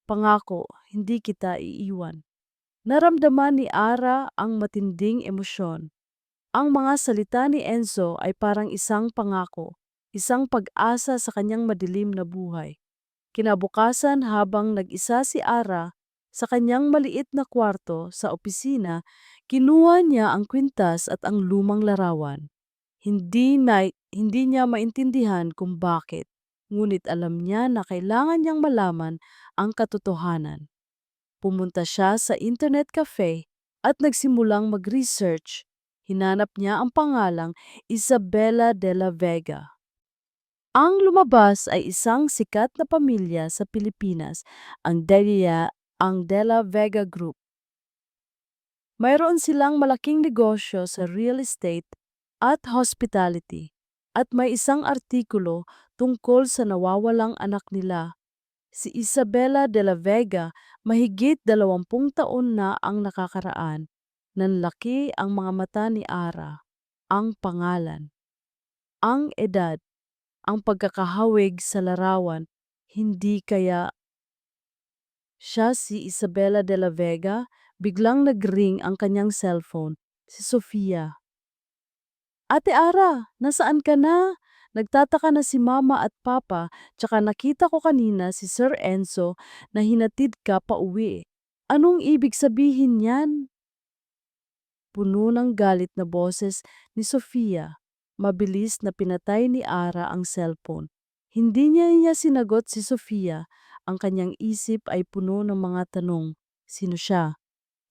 Pangako, hindi kita iiwan. Naramdaman ni Ara ang matinding emosyon. Ang mga salita ni Enzo ay parang isang pangako, isang pag-asa sa kanyang madilim na buhay. Kinabukasan habang nag-isa si Ara sa kanyang maliit na kwarto sa opisina, kinuha niya ang kwintas at ang lumang larawan. Hindi niya maintindihan kung bakit, ngunit alam niya na kailangan niyang malaman ang katotohanan. Pumunta siya sa internet cafe at nagsimulang mag-research. Hinanap niya ang pangalang Isabela de la Vega. Ang lumabas ay isang sikat na pamilya sa Pilipinas, ang Delia ang De La Vega Group. Mayroon silang malaking negosyo sa real estate at hospitality. At may isang artikulo tungkol sa nawawalang anak nila. Si Isabela de la Vega, mahigit 20 taon na ang nakakaraan. Nanlaki ang mga mata ni Ara. Ang pangalan, ang edad, ang pagkakahawig sa larawan, hindi kaya siya si Isabela de la Vega. Biglang nagring ang kanyang cellphone. Si Sofia. Ate Ara, nasaan ka na? Nagtataka na si Mama at Papa, tsaka nakita ko kanina si Sir Enzo na hinatid ka pa uwi. Anong ibig sabihin yan? Puno ng galit na boses ni Sofia. Mabilis na pinatay ni Ara ang cellphone. Hindi niya sinagot si Sofia. Ang kanyang isip ay puno ng mga tanong. Sino siya?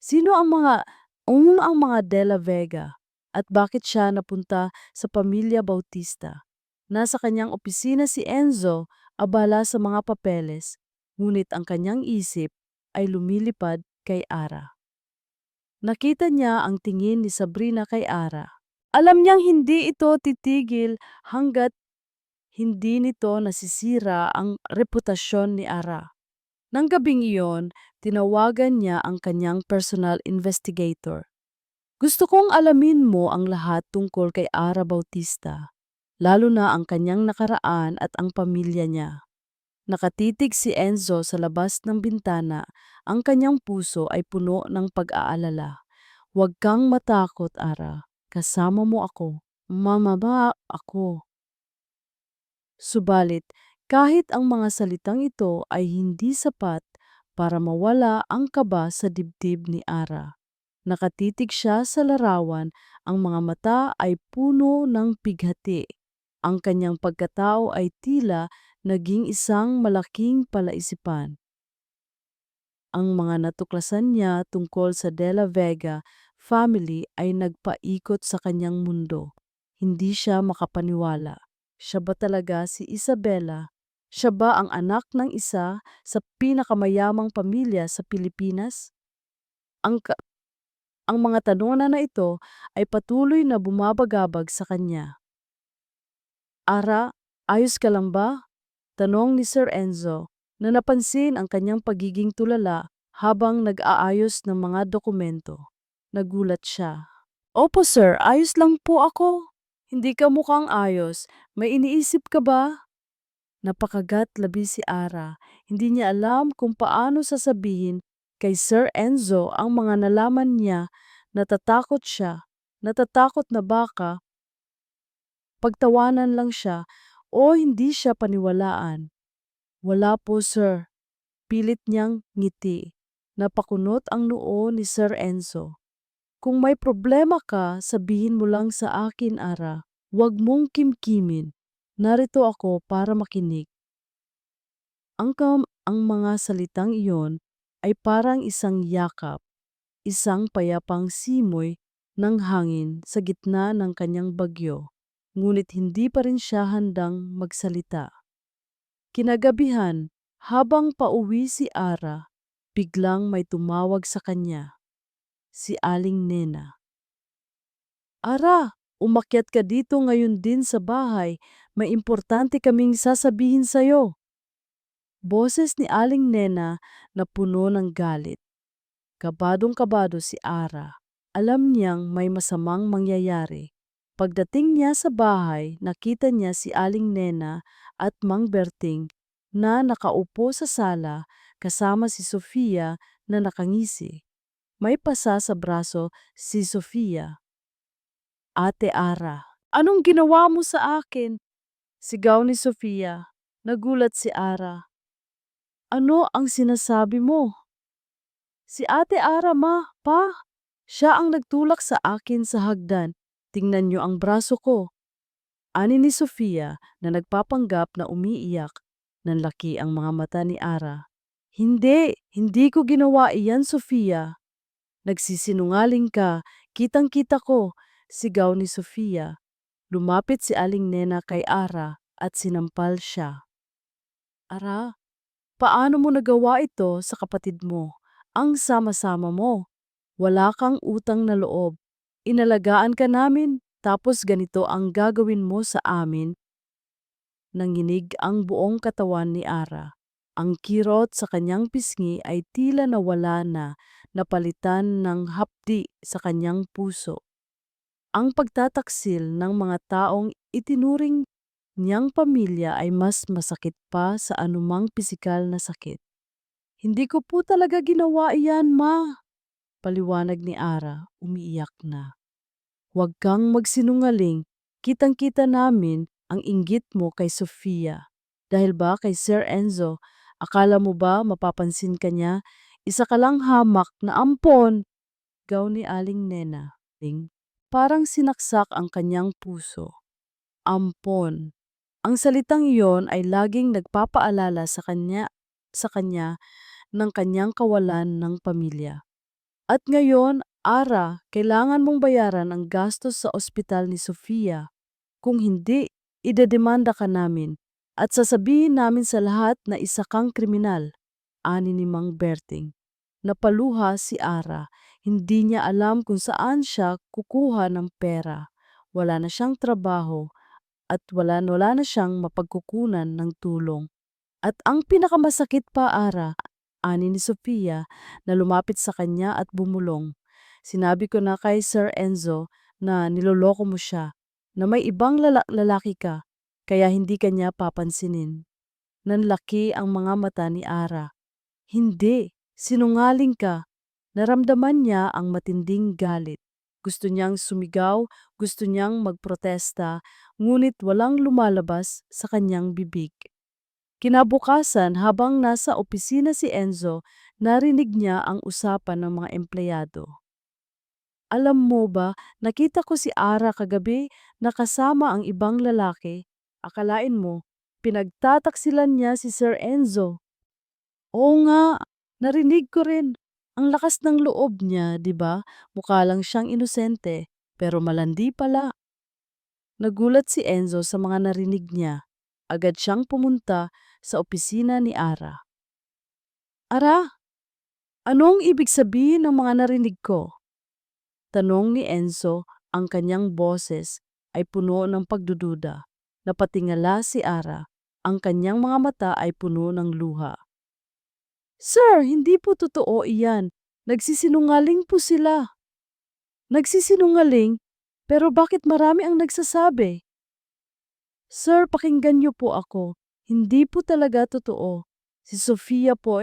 Sino ang mga De La Vega? At bakit siya napunta sa pamilya Bautista? Nasa kanyang opisina si Enzo, abala sa mga papeles, ngunit ang kanyang isip ay lumilipad kay Ara. Nakita niya ang tingin ni Sabrina kay Ara. Alam niyang hindi ito titigil hanggat hindi nito nasisira ang reputasyon ni Ara. Nang gabing iyon, tinawagan niya ang kanyang personal investigator. Gusto kong alamin mo ang lahat tungkol kay Ara Bautista, lalo na ang kanyang nakaraan at ang pamilya niya. Nakatitig si Enzo sa labas ng bintana, ang kanyang puso ay puno ng pag-aalala. Huwag kang matakot, Ara. Kasama mo ako. Mamaba ako. Subalit, kahit ang mga salitang ito ay hindi sapat para mawala ang kaba sa dibdib ni Ara. Nakatitig siya sa larawan, ang mga mata ay puno ng pighati. Ang kanyang pagkatao ay tila naging isang malaking palaisipan. Ang mga natuklasan niya tungkol sa De La Vega family ay nagpaikot sa kanyang mundo. Hindi siya makapaniwala. Siya ba talaga si Isabela? Siya ba ang anak ng isa sa pinakamayamang pamilya sa Pilipinas? Ang, ka- ang mga tanong na ito ay patuloy na bumabagabag sa kanya. Ara, ayos ka lang ba? Tanong ni Sir Enzo na napansin ang kanyang pagiging tulala habang nag-aayos ng mga dokumento. Nagulat siya. Opo sir, ayos lang po ako. Hindi ka mukhang ayos. May iniisip ka ba? Napakagat labi si Ara. Hindi niya alam kung paano sasabihin kay Sir Enzo ang mga nalaman niya. Natatakot siya. Natatakot na baka pagtawanan lang siya o hindi siya paniwalaan. Wala po sir. Pilit niyang ngiti. Napakunot ang noo ni Sir Enzo. Kung may problema ka, sabihin mo lang sa akin, Ara. Huwag mong kimkimin. Narito ako para makinig. Ang mga salitang iyon ay parang isang yakap, isang payapang simoy ng hangin sa gitna ng kanyang bagyo. Ngunit hindi pa rin siya handang magsalita. Kinagabihan, habang pauwi si Ara, biglang may tumawag sa kanya. Si Aling Nena. Ara, umakyat ka dito ngayon din sa bahay. May importante kaming sasabihin sa'yo. Boses ni Aling Nena na puno ng galit. Kabadong-kabado si Ara. Alam niyang may masamang mangyayari. Pagdating niya sa bahay, nakita niya si Aling Nena at Mang Berting na nakaupo sa sala kasama si Sofia na nakangisi. May pasa sa braso si Sofia. Ate Ara, anong ginawa mo sa akin? Sigaw ni Sofia. Nagulat si Ara. Ano ang sinasabi mo? Si Ate Ara pa. Siya ang nagtulak sa akin sa hagdan. Tingnan niyo ang braso ko. Ani ni Sofia na nagpapanggap na umiiyak. Nanlaki ang mga mata ni Ara. Hindi ko ginawa iyan, Sofia. Nagsisinungaling ka, kitang-kita ko, sigaw ni Sofia. Lumapit si Aling Nena kay Ara at sinampal siya. Ara, Paano mo nagawa ito sa kapatid mo? Ang sama-sama mo. Wala kang utang na loob. Inalagaan ka namin, tapos ganito ang gagawin mo sa amin. Nanginig ang buong katawan ni Ara. Ang kirot sa kanyang pisngi ay tila nawala na, napalitan ng hapdi sa kanyang puso. Ang pagtataksil ng mga taong itinuring niyang pamilya ay mas masakit pa sa anumang pisikal na sakit. Hindi ko po talaga ginawa iyan, ma. Paliwanag ni Ara, umiiyak na. Huwag kang magsinungaling. Kitang-kita namin ang inggit mo kay Sofia. Dahil ba kay Sir Enzo, akala mo ba mapapansin ka niya? Isa ka lang hamak na ampon. Gaw ni Aling Nena. Parang sinaksak ang kanyang puso. Ampon. Ang salitang iyon ay laging nagpapaalala sa kanya ng kanyang kawalan ng pamilya. At ngayon, Ara, kailangan mong bayaran ang gastos sa ospital ni Sofia. Kung hindi, idedemanda ka namin at sasabihin namin sa lahat na isa kang kriminal, ani ni Mang Berting. Napaluha si Ara. Hindi niya alam kung saan siya kukuha ng pera. Wala na siyang trabaho at wala na siyang mapagkukunan ng tulong. At ang pinakamasakit pa, Ara, ani ni Sofia na lumapit sa kanya at bumulong. Sinabi ko na kay Sir Enzo na niloloko mo siya, na may ibang lalaki ka, kaya hindi kanya papansinin. Nanlaki ang mga mata ni Ara. Hindi, sinungaling ka. Naramdaman niya ang matinding galit. Gusto niyang sumigaw, gusto niyang magprotesta, ngunit walang lumalabas sa kanyang bibig. Kinabukasan, habang nasa opisina si Enzo, narinig niya ang usapan ng mga empleyado. Alam mo ba, nakita ko si Ara kagabi na kasama ang ibang lalaki. Akalain mo, pinagtataksilan niya si Sir Enzo. Oo nga, narinig ko rin. Ang lakas ng loob niya, di ba? Mukha lang siyang inosente, pero malandi pala. Nagulat si Enzo sa mga narinig niya. Agad siyang pumunta sa opisina ni Ara. Ara, anong ibig sabihin ng mga narinig ko? Tanong ni Enzo, ang kanyang boses ay puno ng pagdududa. Napatingala si Ara, ang kanyang mga mata ay puno ng luha. Sir, hindi po totoo iyan. Nagsisinungaling po sila. Nagsisinungaling? Pero bakit marami ang nagsasabi? Sir, pakinggan niyo po ako. Hindi po talaga totoo. Si Sofia po.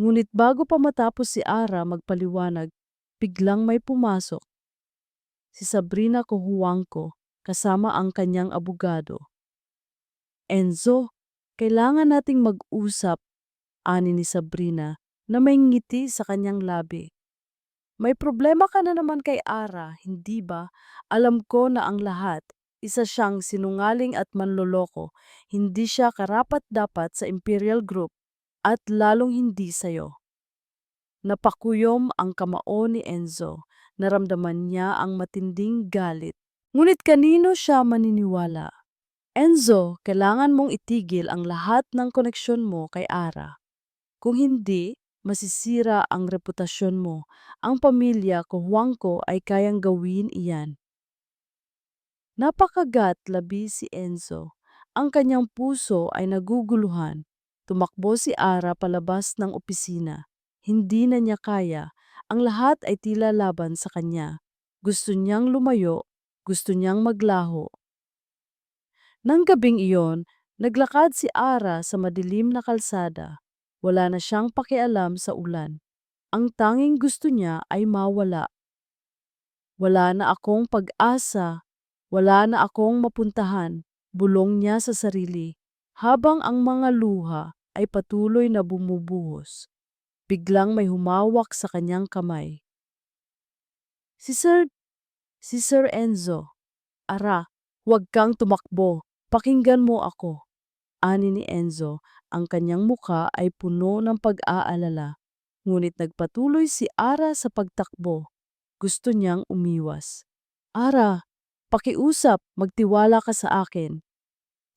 Ngunit bago pa matapos si Ara magpaliwanag, biglang may pumasok. Si Sabrina Cojuangco kasama ang kanyang abogado. Enzo, kailangan nating mag-usap, ani ni Sabrina na may ngiti sa kanyang labi. May problema ka na naman kay Ara, hindi ba? Alam ko na ang lahat. Isa siyang sinungaling at manloloko. Hindi siya karapat-dapat sa Imperial Group at lalong hindi sa'yo. Napakuyom ang kamao ni Enzo. Naramdaman niya ang matinding galit. Ngunit kanino siya maniniwala? Enzo, kailangan mong itigil ang lahat ng koneksyon mo kay Ara. Kung hindi, masisira ang reputasyon mo. Ang pamilya ko Juanco ay kayang gawin iyan. Napakagat labi si Enzo. Ang kanyang puso ay naguguluhan. Tumakbo si Ara palabas ng opisina. Hindi na niya kaya. Ang lahat ay tila laban sa kanya. Gusto niyang lumayo, gusto niyang maglaho. Nang gabing iyon, naglakad si Ara sa madilim na kalsada. Wala na siyang pakialam sa ulan. Ang tanging gusto niya ay mawala. Wala na akong pag-asa, wala na akong mapuntahan, bulong niya sa sarili, habang ang mga luha ay patuloy na bumubuhos. Biglang may humawak sa kanyang kamay. Si Sir, si Sir Enzo. Ara, huwag kang tumakbo, pakinggan mo ako. Ani ni Enzo, ang kanyang muka ay puno ng pag-aalala. Ngunit nagpatuloy si Ara sa pagtakbo. Gusto niyang umiwas. Ara, pakiusap, magtiwala ka sa akin.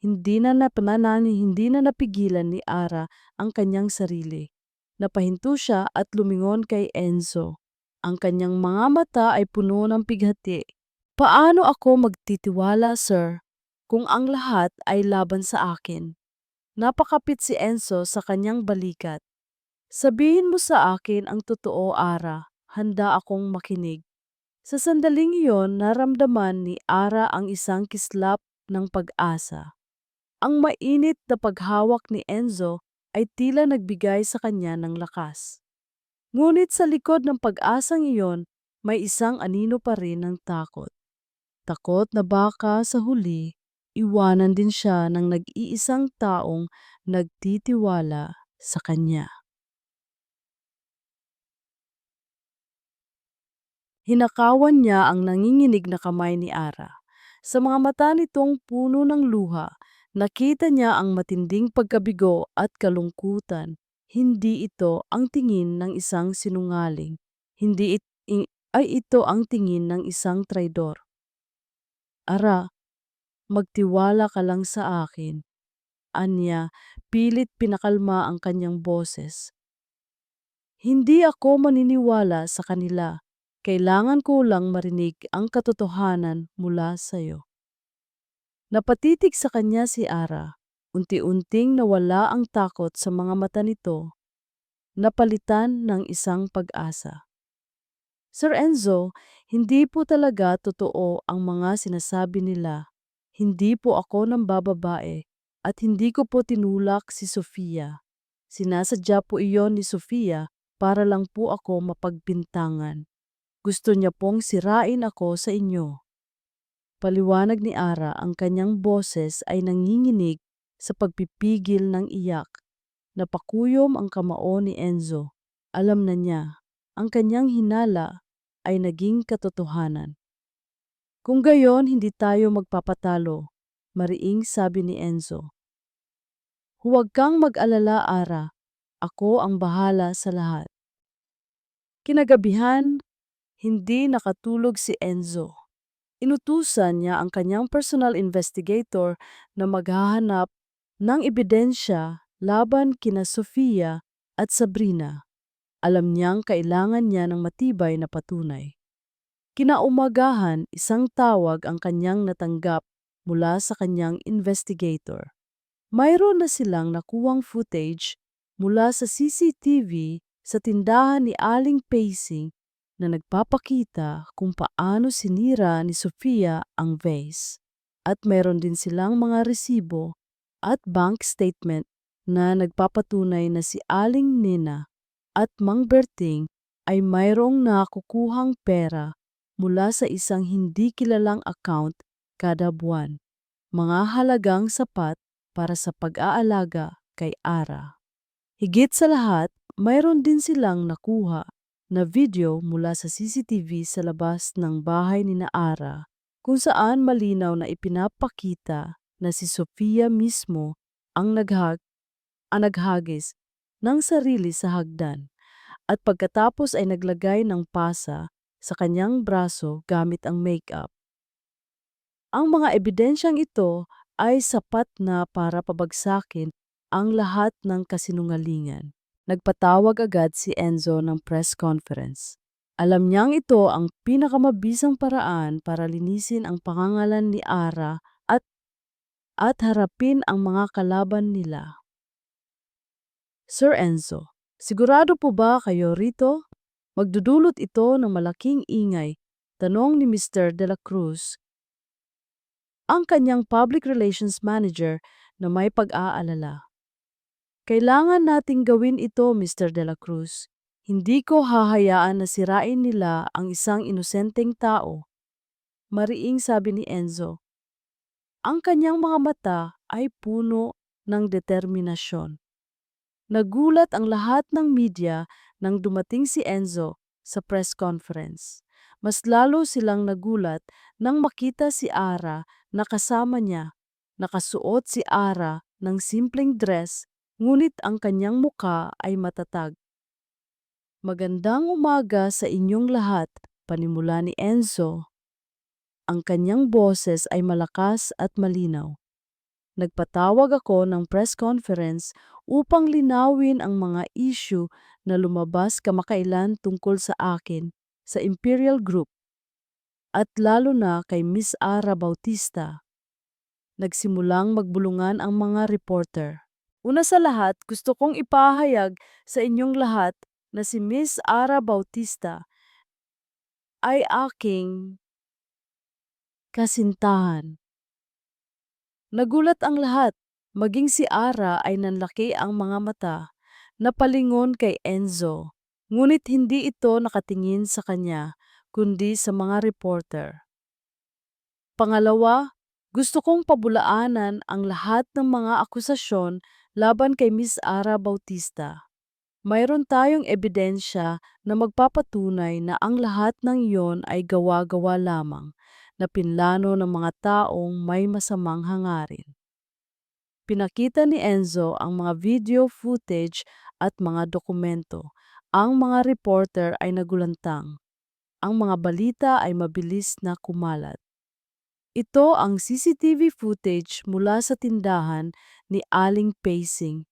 Hindi na napigilan ni Ara ang kanyang sarili. Napahinto siya at lumingon kay Enzo. Ang kanyang mga mata ay puno ng pighati. Paano ako magtitiwala, sir, kung ang lahat ay laban sa akin? Napakapit si Enzo sa kanyang balikat. Sabihin mo sa akin ang totoo, Ara. Handa akong makinig. Sa sandaling iyon, naramdaman ni Ara ang isang kislap ng pag-asa. Ang mainit na paghawak ni Enzo ay tila nagbigay sa kanya ng lakas. Ngunit sa likod ng pag-asang iyon, may isang anino pa rin ng takot. Takot na baka sa huli, iwanan din siya ng nag-iisang taong nagtitiwala sa kanya. Hinakawan niya ang nanginginig na kamay ni Ara. Sa mga mata nitong puno ng luha, nakita niya ang matinding pagkabigo at kalungkutan. Hindi ito ang tingin ng isang sinungaling. Hindi ay ito ang tingin ng isang traidor. Ara, magtiwala ka lang sa akin. Anya, pilit pinakalma ang kanyang boses. Hindi ako maniniwala sa kanila. Kailangan ko lang marinig ang katotohanan mula sa iyo. Napatitig sa kanya si Ara. Unti-unting nawala ang takot sa mga mata nito, napalitan ng isang pag-asa. Sir Enzo, hindi po talaga totoo ang mga sinasabi nila. Hindi po ako nambababae at hindi ko po tinulak si Sofia. Sinasadya po iyon ni Sofia para lang po ako mapagbintangan. Gusto niya pong sirain ako sa inyo. Paliwanag ni Ara, ang kanyang boses ay nanginginig sa pagpipigil ng iyak. Napakuyom ang kamao ni Enzo. Alam na niya, ang kanyang hinala ay naging katotohanan. Kung gayon, hindi tayo magpapatalo, mariing sabi ni Enzo. Huwag kang mag-alala, Ara. Ako ang bahala sa lahat. Kinagabihan, hindi nakatulog si Enzo. Inutusan niya ang kanyang personal investigator na maghahanap ng ebidensya laban kina Sofia at Sabrina. Alam niyang kailangan niya ng matibay na patunay. Kinaumagahan, isang tawag ang kanyang natanggap mula sa kanyang investigator. Mayroon na silang nakuwang footage mula sa CCTV sa tindahan ni Aling Pacing na nagpapakita kung paano sinira ni Sofia ang vase. At mayroon din silang mga resibo at bank statement na nagpapatunay na si Aling Nina at Mang Berting ay mayroong nakukuhang pera mula sa isang hindi kilalang account kada buwan. Mga halagang sapat para sa pag-aalaga kay Ara. Higit sa lahat, mayroon din silang nakuha na video mula sa CCTV sa labas ng bahay ni Ara kung saan malinaw na ipinapakita na si Sofia mismo ang naghagis ng sarili sa hagdan at pagkatapos ay naglagay ng pasa sa kanyang braso gamit ang makeup. Ang mga ebidensyang ito ay sapat na para pabagsakin ang lahat ng kasinungalingan. Nagpatawag agad si Enzo ng press conference. Alam niyang ito ang pinakamabisang paraan para linisin ang pangangalan ni Ara at harapin ang mga kalaban nila. Sir Enzo, sigurado po ba kayo rito? Magdudulot ito ng malaking ingay, tanong ni Mr. De La Cruz, ang kanyang public relations manager na may pag-aalala. Kailangan nating gawin ito, Mr. De La Cruz. Hindi ko hahayaan na sirain nila ang isang inosenteng tao. Mariing sabi ni Enzo. Ang kanyang mga mata ay puno ng determinasyon. Nagulat ang lahat ng media nang dumating si Enzo sa press conference. Mas lalo silang nagulat nang makita si Ara na kasama niya. Nakasuot si Ara ng simpleng dress, ngunit ang kanyang muka ay matatag. Magandang umaga sa inyong lahat, panimula ni Enzo. Ang kanyang boses ay malakas at malinaw. Nagpatawag ako ng press conference upang linawin ang mga issue na lumabas kamakailan tungkol sa akin sa Imperial Group at lalo na kay Miss Ara Bautista. Nagsimulang magbulungan ang mga reporter. Una sa lahat, gusto kong ipahayag sa inyong lahat na si Miss Ara Bautista ay aking kasintahan. Nagulat ang lahat, maging si Ara ay nanlaki ang mga mata, napalingon kay Enzo. Ngunit hindi ito nakatingin sa kanya, kundi sa mga reporter. Pangalawa, gusto kong pabulaanan ang lahat ng mga akusasyon laban kay Miss Ara Bautista. Mayroon tayong ebidensya na magpapatunay na ang lahat ng iyon ay gawa-gawa lamang na pinlano ng mga taong may masamang hangarin. Pinakita ni Enzo ang mga video footage at mga dokumento. Ang mga reporter ay nagulantang. Ang mga balita ay mabilis na kumalat. Ito ang CCTV footage mula sa tindahan ni Aling Pacing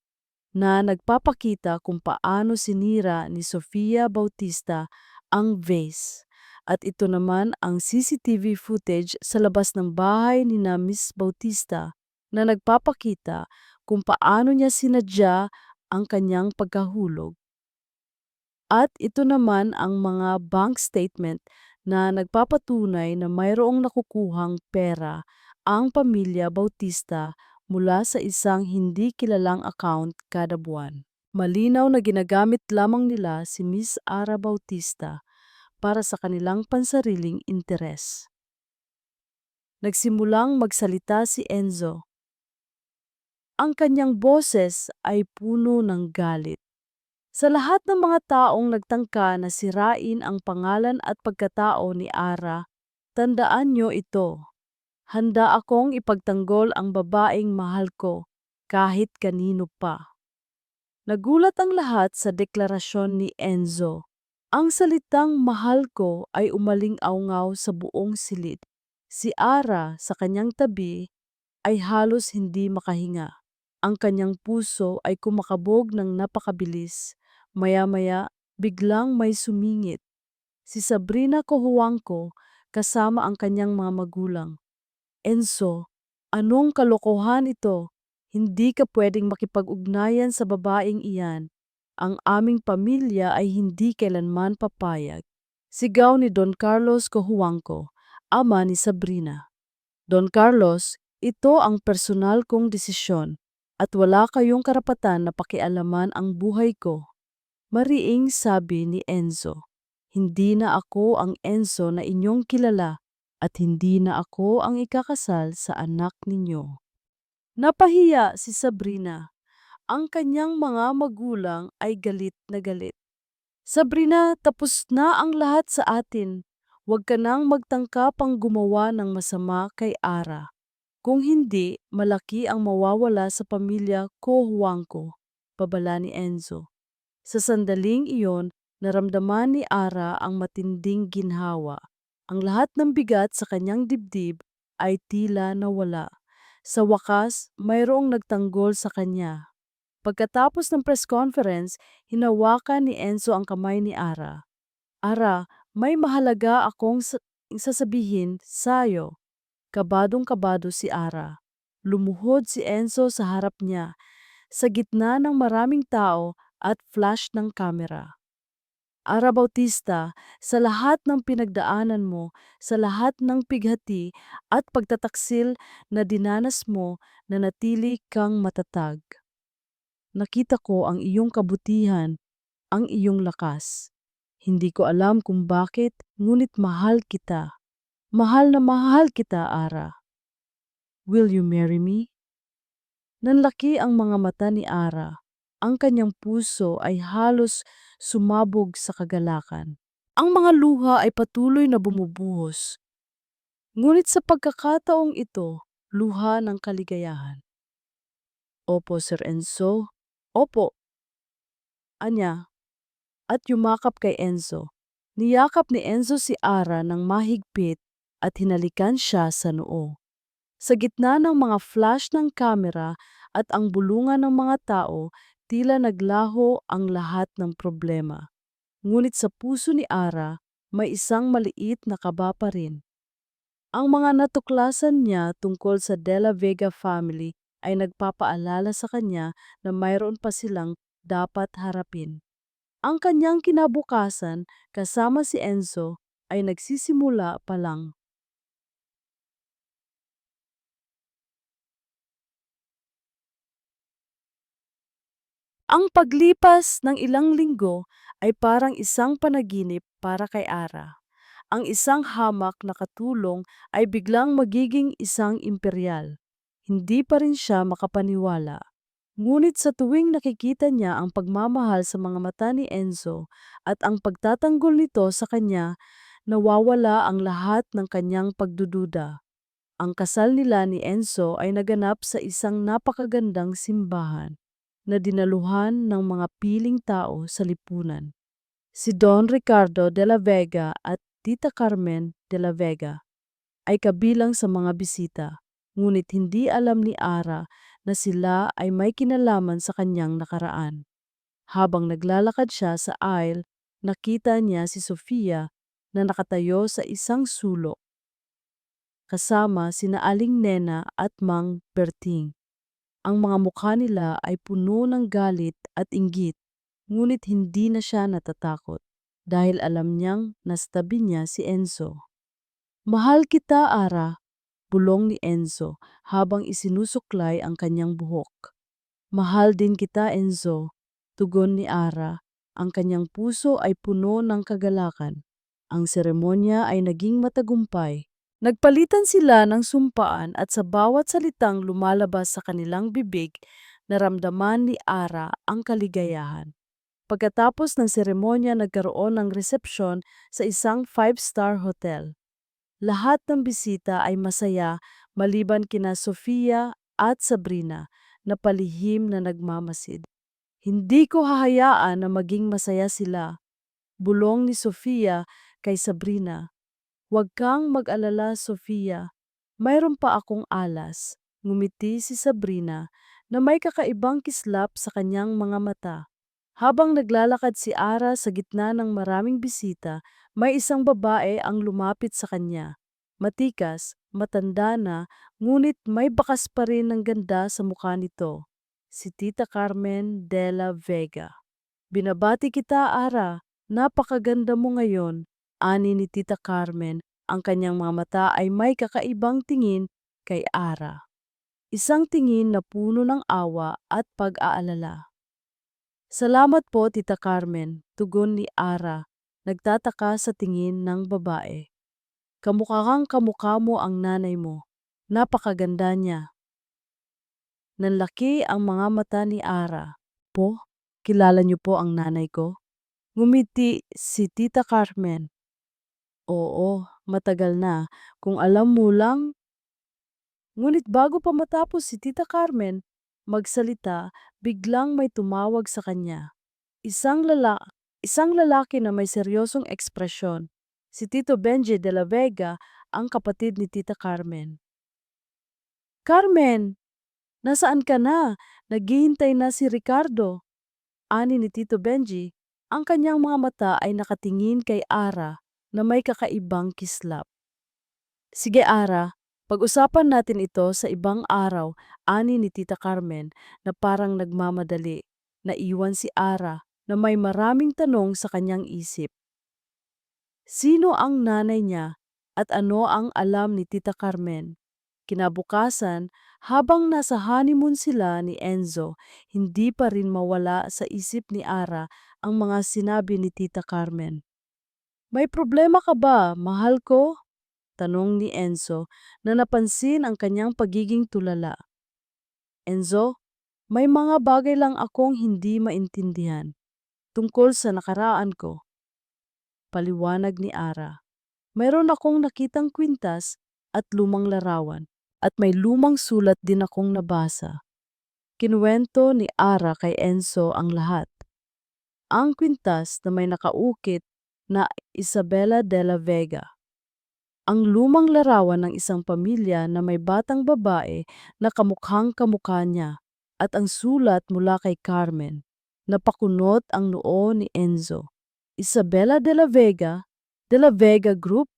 na nagpapakita kung paano sinira ni Sofia Bautista ang vase. At ito naman ang CCTV footage sa labas ng bahay ni na Miss Bautista na nagpapakita kung paano niya sinadya ang kanyang pagkahulog. At ito naman ang mga bank statement na nagpapatunay na mayroong nakukuhang pera ang pamilya Bautista mula sa isang hindi kilalang account kada buwan. Malinaw na ginagamit lamang nila si Miss Ara Bautista para sa kanilang pansariling interes. Nagsimulang magsalita si Enzo. Ang kanyang boses ay puno ng galit. Sa lahat ng mga taong nagtangka na sirain ang pangalan at pagkatao ni Ara, tandaan niyo ito. Handa akong ipagtanggol ang babaeng mahal ko kahit kanino pa. Nagulat ang lahat sa deklarasyon ni Enzo. Ang salitang mahal ko ay umaling-awngaw sa buong silid. Si Ara sa kanyang tabi ay halos hindi makahinga. Ang kanyang puso ay kumakabog ng napakabilis. Maya-maya, biglang may sumingit. Si Sabrina Cojuangco kasama ang kanyang mga magulang. Enzo, anong kalokohan ito? Hindi ka pwedeng makipag-ugnayan sa babaeng iyan. Ang aming pamilya ay hindi kailanman papayag. Sigaw ni Don Carlos Cojuangco, ama ni Sabrina. Don Carlos, ito ang personal kong desisyon at wala kayong karapatan na pakialaman ang buhay ko. Mariing sabi ni Enzo, hindi na ako ang Enzo na inyong kilala at hindi na ako ang ikakasal sa anak ninyo. Napahiya si Sabrina. Ang kanyang mga magulang ay galit na galit. Sabrina, tapos na ang lahat sa atin. Huwag ka nang magtangka pang gumawa ng masama kay Ara. Kung hindi, malaki ang mawawala sa pamilya Cojuangco, babala ni Enzo. Sa sandaling iyon, naramdaman ni Ara ang matinding ginhawa. Ang lahat ng bigat sa kanyang dibdib ay tila nawala. Sa wakas, mayroong nagtanggol sa kanya. Pagkatapos ng press conference, hinawakan ni Enzo ang kamay ni Ara. Ara, may mahalaga akong sasabihin sa'yo. Kabadong-kabado si Ara. Lumuhod si Enzo sa harap niya, sa gitna ng maraming tao at flash ng kamera. Ara Bautista, sa lahat ng pinagdaanan mo, sa lahat ng pighati at pagtataksil na dinanas mo, nanatili kang matatag. Nakita ko ang iyong kabutihan, ang iyong lakas. Hindi ko alam kung bakit, ngunit mahal kita. Mahal na mahal kita, Ara. Will you marry me? Nanlaki ang mga mata ni Ara. Ang kanyang puso ay halos sumabog sa kagalakan. Ang mga luha ay patuloy na bumubuhos. Ngunit sa pagkakataong ito, luha ng kaligayahan. Opo, Sir Enzo. Opo. Anya. At yumakap kay Enzo. Niyakap ni Enzo si Ara ng mahigpit at hinalikan siya sa noo. Sa gitna ng mga flash ng kamera at ang bulungan ng mga tao, tila naglaho ang lahat ng problema. Ngunit sa puso ni Ara, may isang maliit na kaba pa rin. Ang mga natuklasan niya tungkol sa De La Vega family ay nagpapaalala sa kanya na mayroon pa silang dapat harapin. Ang kanyang kinabukasan kasama si Enzo ay nagsisimula pa lang. Ang paglipas ng ilang linggo ay parang isang panaginip para kay Ara. Ang isang hamak na katulong ay biglang magiging isang imperial. Hindi pa rin siya makapaniwala. Ngunit sa tuwing nakikita niya ang pagmamahal sa mga mata ni Enzo at ang pagtatanggol nito sa kanya, nawawala ang lahat ng kanyang pagdududa. Ang kasal nila ni Enzo ay naganap sa isang napakagandang simbahan na dinaluhan ng mga piling tao sa lipunan. Si Don Ricardo de la Vega at Tita Carmen de la Vega ay kabilang sa mga bisita, ngunit hindi alam ni Ara na sila ay may kinalaman sa kanyang nakaraan. Habang naglalakad siya sa aisle, nakita niya si Sofia na nakatayo sa isang sulok, kasama sina Aling Nena at Mang Berting. Ang mga mukha nila ay puno ng galit at inggit, ngunit hindi na siya natatakot dahil alam niyang nasa tabi niya si Enzo. Mahal kita, Ara, bulong ni Enzo habang isinusuklay ang kanyang buhok. Mahal din kita, Enzo, tugon ni Ara. Ang kanyang puso ay puno ng kagalakan. Ang seremonya ay naging matagumpay. Nagpalitan sila ng sumpaan at sa bawat salitang lumalabas sa kanilang bibig, naramdaman ni Ara ang kaligayahan. Pagkatapos ng seremonya, nagkaroon ng resepsyon sa isang five-star hotel. Lahat ng bisita ay masaya maliban kina Sofia at Sabrina na palihim na nagmamasid. Hindi ko hahayaan na maging masaya sila, bulong ni Sofia kay Sabrina. Huwag kang mag-alala, Sofia. Mayroon pa akong alas. Ngumiti si Sabrina na may kakaibang kislap sa kanyang mga mata. Habang naglalakad si Ara sa gitna ng maraming bisita, may isang babae ang lumapit sa kanya. Matikas, matanda na, ngunit may bakas pa rin ng ganda sa mukha nito. Si Tita Carmen de la Vega. Binabati kita, Ara. Napakaganda mo ngayon, ani ni Tita Carmen. Ang kanyang mga mata ay may kakaibang tingin kay Ara. Isang tingin na puno ng awa at pag-aalala. Salamat po, Tita Carmen, tugon ni Ara, nagtataka sa tingin ng babae. Kamukha kang kamukha mo ang nanay mo. Napakaganda niya. Nanlaki ang mga mata ni Ara. Po, kilala niyo po ang nanay ko? Ngumiti si Tita Carmen. Oo, matagal na. Kung alam mo lang. Ngunit bago pa matapos si Tita Carmen magsalita, biglang may tumawag sa kanya. Isang lala isang lalaki na may seryosong ekspresyon. Si Tito Benji de la Vega, ang kapatid ni Tita Carmen. Carmen, nasaan ka na? Naghihintay na si Ricardo. Ani ni Tito Benji, ang kanyang mga mata ay nakatingin kay Ara na may kakaibang kislap. Sige, Ara, pag-usapan natin ito sa ibang araw, ani ni Tita Carmen na parang nagmamadali. Naiwan si Ara na may maraming tanong sa kanyang isip. Sino ang nanay niya at ano ang alam ni Tita Carmen? Kinabukasan, habang nasa honeymoon sila ni Enzo, hindi pa rin mawala sa isip ni Ara ang mga sinabi ni Tita Carmen. May problema ka ba, mahal ko? Tanong ni Enzo na napansin ang kanyang pagiging tulala. Enzo, may mga bagay lang akong hindi maintindihan tungkol sa nakaraan ko. Paliwanag ni Ara. Mayroon akong nakitang kwintas at lumang larawan at may lumang sulat din akong nabasa. Kinuwento ni Ara kay Enzo ang lahat. Ang kwintas na may nakaukit na Isabela de la Vega. Ang lumang larawan ng isang pamilya na may batang babae na kamukhang kamukha niya at ang sulat mula kay Carmen. Napakunot ang noo ni Enzo. Isabela de la Vega Group?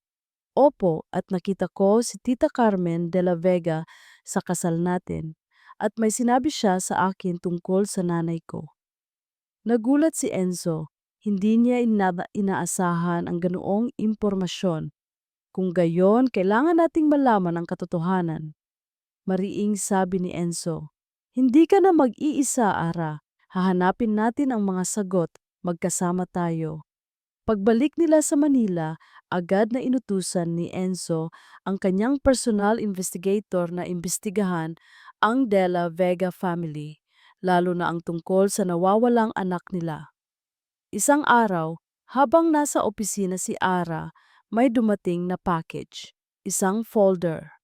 Opo, at nakita ko si Tita Carmen de la Vega sa kasal natin. At may sinabi siya sa akin tungkol sa nanay ko. Nagulat si Enzo. Hindi niya inaasahan ang ganoong impormasyon. Kung gayon, kailangan nating malaman ang katotohanan. Mariing sabi ni Enzo. Hindi ka na mag-iisa, Ara. Hahanapin natin ang mga sagot. Magkasama tayo. Pagbalik nila sa Manila, agad na inutusan ni Enzo ang kanyang personal investigator na imbestigahan ang De La Vega family, lalo na ang tungkol sa nawawalang anak nila. Isang araw, habang nasa opisina si Ara, may dumating na package, isang folder.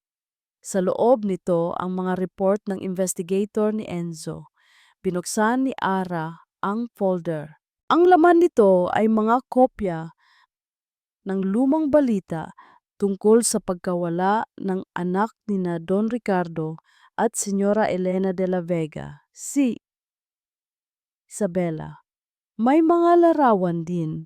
Sa loob nito ang mga report ng investigator ni Enzo. Binuksan ni Ara ang folder. Ang laman nito ay mga kopya ng lumang balita tungkol sa pagkawala ng anak ni na Don Ricardo at Senyora Elena de la Vega, si Isabela. May mga larawan din.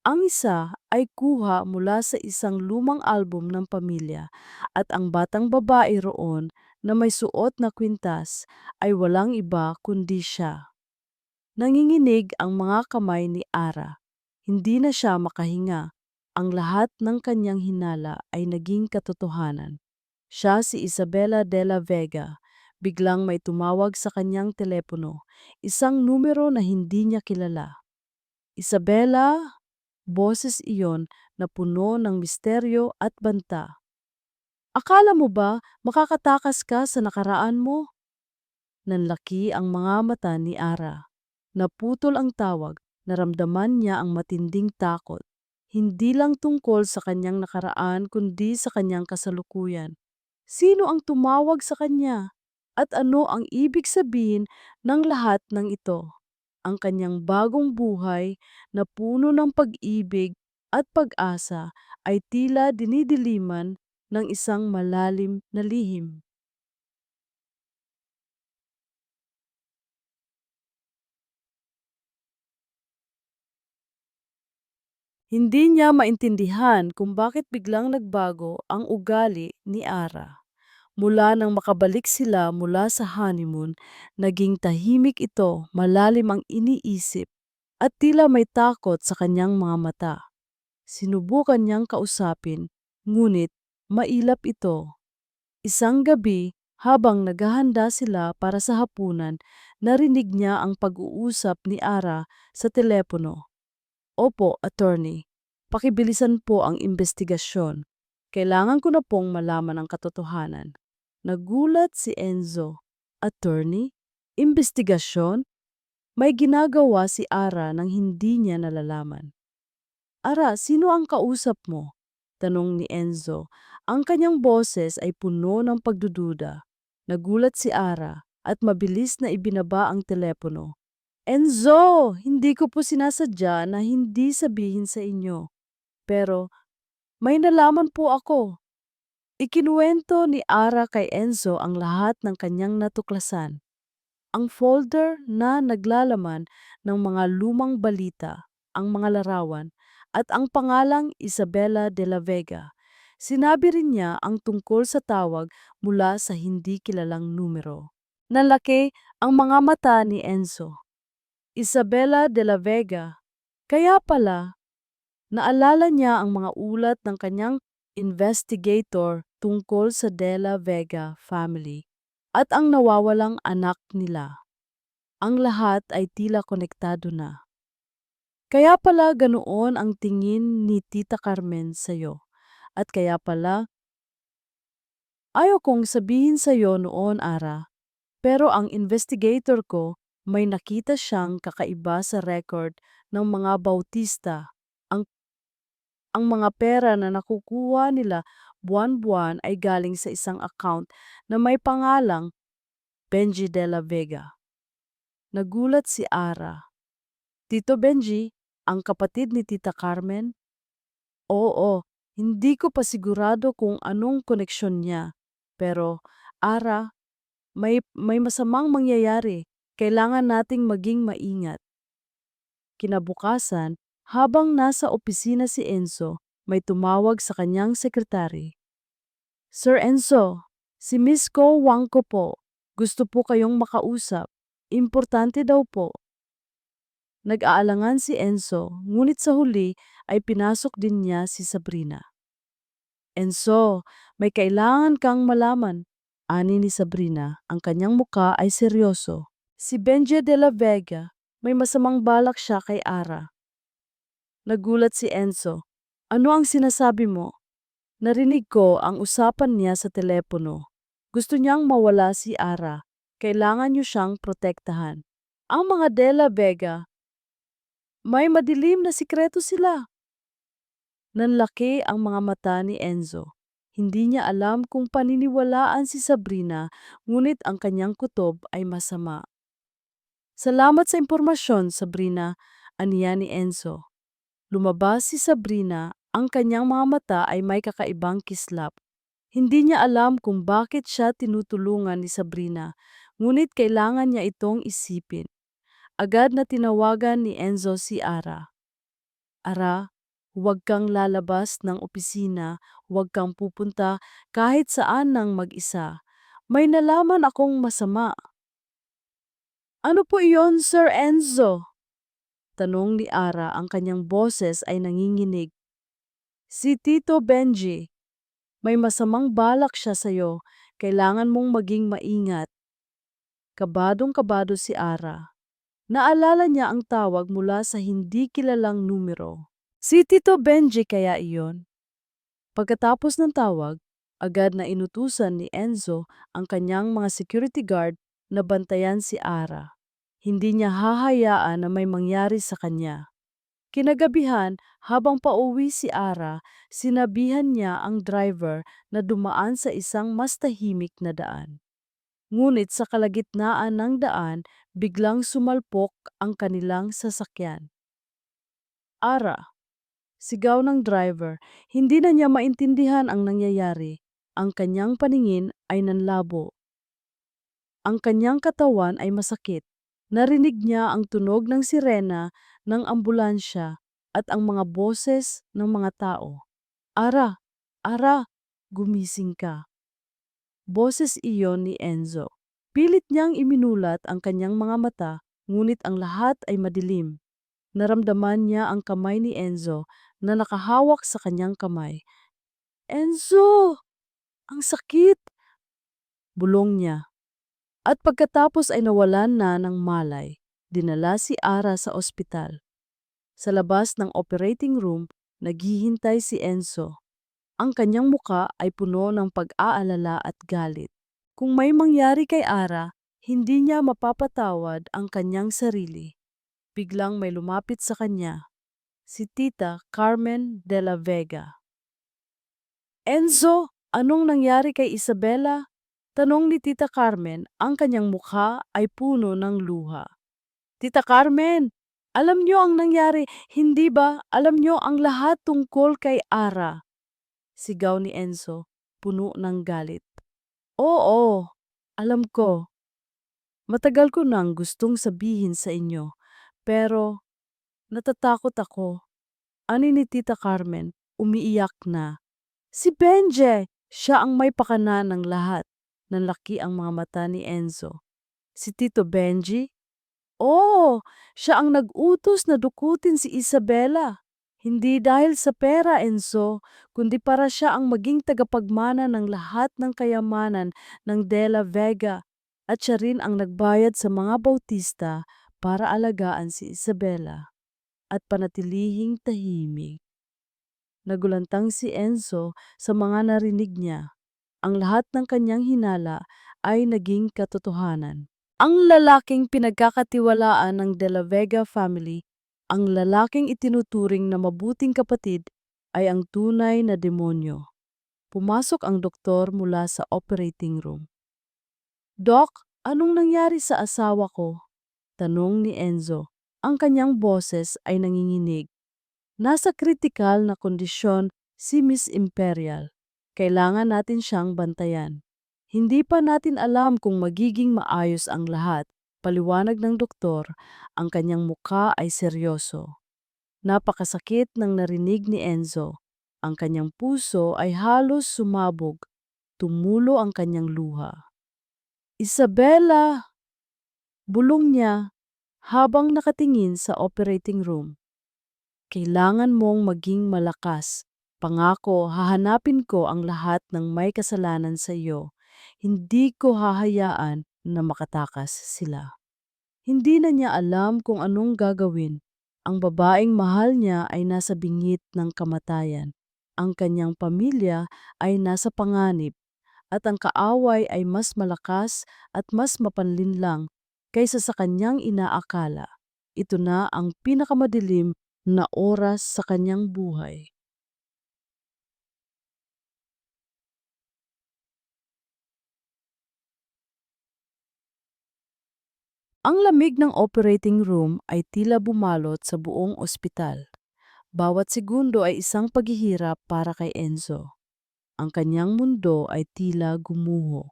Ang isa ay kuha mula sa isang lumang album ng pamilya at ang batang babae roon na may suot na kwintas ay walang iba kundi siya. Nanginginig ang mga kamay ni Ara. Hindi na siya makahinga. Ang lahat ng kanyang hinala ay naging katotohanan. Siya si Isabela de la Vega. Biglang may tumawag sa kanyang telepono, isang numero na hindi niya kilala. Isabela, boses iyon na puno ng misteryo at banta. Akala mo ba makakatakas ka sa nakaraan mo? Nanlaki ang mga mata ni Ara. Naputol ang tawag, naramdaman niya ang matinding takot. Hindi lang tungkol sa kanyang nakaraan kundi sa kanyang kasalukuyan. Sino ang tumawag sa kanya? At ano ang ibig sabihin ng lahat ng ito? Ang kanyang bagong buhay na puno ng pag-ibig at pag-asa ay tila dinidiliman ng isang malalim na lihim. Hindi niya maintindihan kung bakit biglang nagbago ang ugali ni Ara. Mula nang makabalik sila mula sa honeymoon, naging tahimik ito, malalim ang iniisip, at tila may takot sa kanyang mga mata. Sinubukan niyang kausapin, ngunit mailap ito. Isang gabi, habang naghahanda sila para sa hapunan, narinig niya ang pag-uusap ni Ara sa telepono. Opo, attorney. Pakibilisan po ang investigasyon. Kailangan ko na pong malaman ang katotohanan. Nagulat si Enzo. Attorney? Investigasyon? May ginagawa si Ara nang hindi niya nalalaman. Ara, sino ang kausap mo? Tanong ni Enzo. Ang kanyang boses ay puno ng pagdududa. Nagulat si Ara at mabilis na ibinaba ang telepono. Enzo, hindi ko po sinasadya na hindi sabihin sa inyo. Pero may nalaman po ako. Ikinuwento ni Ara kay Enzo ang lahat ng kanyang natuklasan. Ang folder na naglalaman ng mga lumang balita, ang mga larawan, at ang pangalang Isabela de la Vega. Sinabi rin niya ang tungkol sa tawag mula sa hindi kilalang numero. Nalaki ang mga mata ni Enzo. Isabela de la Vega. Kaya pala, naalala niya ang mga ulat ng kanyang investigator tungkol sa De La Vega family at ang nawawalang anak nila. Ang lahat ay tila konektado na. Kaya pala ganoon ang tingin ni Tita Carmen sa'yo. At kaya pala, ayaw kong sabihin sa'yo noon, Ara, pero ang investigator ko may nakita siyang kakaiba sa record ng mga Bautista. Ang, ang mga pera na nakukuha nila buwan-buwan ay galing sa isang account na may pangalang Benji de la Vega. Nagulat si Ara. Tito Benji, ang kapatid ni Tita Carmen? Oo, Hindi ko pa sigurado kung anong koneksyon niya. Pero, Ara, may masamang mangyayari. Kailangan nating maging maingat. Kinabukasan, habang nasa opisina si Enzo, may tumawag sa kanyang sekretary. Sir Enzo, si Miss Ko Wangko po. Gusto po kayong makausap. Importante daw po. Nag-aalangan si Enzo, ngunit sa huli ay pinasok din niya si Sabrina. Enzo, may kailangan kang malaman. Ani ni Sabrina, ang kanyang muka ay seryoso. Si Benji de la Vega, may masamang balak siya kay Ara. Nagulat si Enzo. Ano ang sinasabi mo? Narinig ko ang usapan niya sa telepono. Gusto niyang mawala si Ara. Kailangan niyo siyang protektahan. Ang mga De La Vega, may madilim na sikreto sila. Nanlaki ang mga mata ni Enzo. Hindi niya alam kung paniniwalaan si Sabrina, ngunit ang kanyang kutob ay masama. Salamat sa impormasyon, Sabrina, aniya ni Enzo. Lumabas si Sabrina, ang kanyang mga mata ay may kakaibang kislap. Hindi niya alam kung bakit siya tinutulungan ni Sabrina, ngunit kailangan niya itong isipin. Agad na tinawagan ni Enzo si Ara. Ara, huwag kang lalabas ng opisina, huwag kang pupunta kahit saan nang mag-isa. May nalaman akong masama. Ano po iyon, Sir Enzo? Tanong ni Ara, ang kanyang boses ay nanginginig. Si Tito Benji, may masamang balak siya sa'yo. Kailangan mong maging maingat. Kabadong-kabado si Ara. Naalala niya ang tawag mula sa hindi kilalang numero. Si Tito Benji kaya iyon? Pagkatapos ng tawag, agad na inutusan ni Enzo ang kanyang mga security guard na bantayan si Ara. Hindi niya hahayaan na may mangyari sa kanya. Kinagabihan, habang pauwi si Ara, sinabihan niya ang driver na dumaan sa isang mas tahimik na daan. Ngunit sa kalagitnaan ng daan, biglang sumalpok ang kanilang sasakyan. Ara, sigaw ng driver, hindi na niya maintindihan ang nangyayari. Ang kanyang paningin ay nanlabo. Ang kanyang katawan ay masakit. Narinig niya ang tunog ng sirena ng ambulansya at ang mga boses ng mga tao. Ara, Ara, gumising ka. Boses iyon ni Enzo. Pilit niyang iminulat ang kanyang mga mata, ngunit ang lahat ay madilim. Naramdaman niya ang kamay ni Enzo na nakahawak sa kanyang kamay. Enzo! Ang sakit! Bulong niya. At pagkatapos ay nawalan na ng malay. Dinala si Ara sa ospital. Sa labas ng operating room, naghihintay si Enzo. Ang kanyang muka ay puno ng pag-aalala at galit. Kung may mangyari kay Ara, hindi niya mapapatawad ang kanyang sarili. Biglang may lumapit sa kanya, si Tita Carmen de la Vega. Enzo, anong nangyari kay Isabela? Tanong ni Tita Carmen, ang kanyang mukha ay puno ng luha. Tita Carmen, alam niyo ang nangyari, hindi ba? Alam niyo ang lahat tungkol kay Ara. Sigaw ni Enzo, puno ng galit. Oo, alam ko. Matagal ko nang gustong sabihin sa inyo, pero natatakot ako. Ani ni Tita Carmen, umiiyak na. Si Benje, siya ang may pakana ng lahat. Nanlaki ang mga mata ni Enzo. Si Tito Benji? Oo, siya ang nag-utos na dukutin si Isabela. Hindi dahil sa pera, Enzo, kundi para siya ang maging tagapagmana ng lahat ng kayamanan ng De La Vega at siya rin ang nagbayad sa mga bautista para alagaan si Isabela at panatilihing tahimik. Nagulantang si Enzo sa mga narinig niya. Ang lahat ng kanyang hinala ay naging katotohanan. Ang lalaking pinagkakatiwalaan ng De La Vega family, ang lalaking itinuturing na mabuting kapatid, ay ang tunay na demonyo. Pumasok ang doktor mula sa operating room. Doc, anong nangyari sa asawa ko? Tanong ni Enzo. Ang kanyang boses ay nanginginig. Nasa kritikal na kondisyon si Miss Imperial. Kailangan natin siyang bantayan. Hindi pa natin alam kung magiging maayos ang lahat. Paliwanag ng doktor, ang kanyang mukha ay seryoso. Napakasakit ng narinig ni Enzo. Ang kanyang puso ay halos sumabog. Tumulo ang kanyang luha. Isabella! Bulong niya habang nakatingin sa operating room. Kailangan mong maging malakas. Pangako, hahanapin ko ang lahat ng may kasalanan sa iyo. Hindi ko hahayaan na makatakas sila. Hindi na niya alam kung anong gagawin. Ang babaeng mahal niya ay nasa bingit ng kamatayan. Ang kanyang pamilya ay nasa panganib. At ang kaaway ay mas malakas at mas mapanlinlang kaysa sa kanyang inaakala. Ito na ang pinakamadilim na oras sa kanyang buhay. Ang lamig ng operating room ay tila bumalot sa buong ospital. Bawat segundo ay isang paghihirap para kay Enzo. Ang kanyang mundo ay tila gumuho.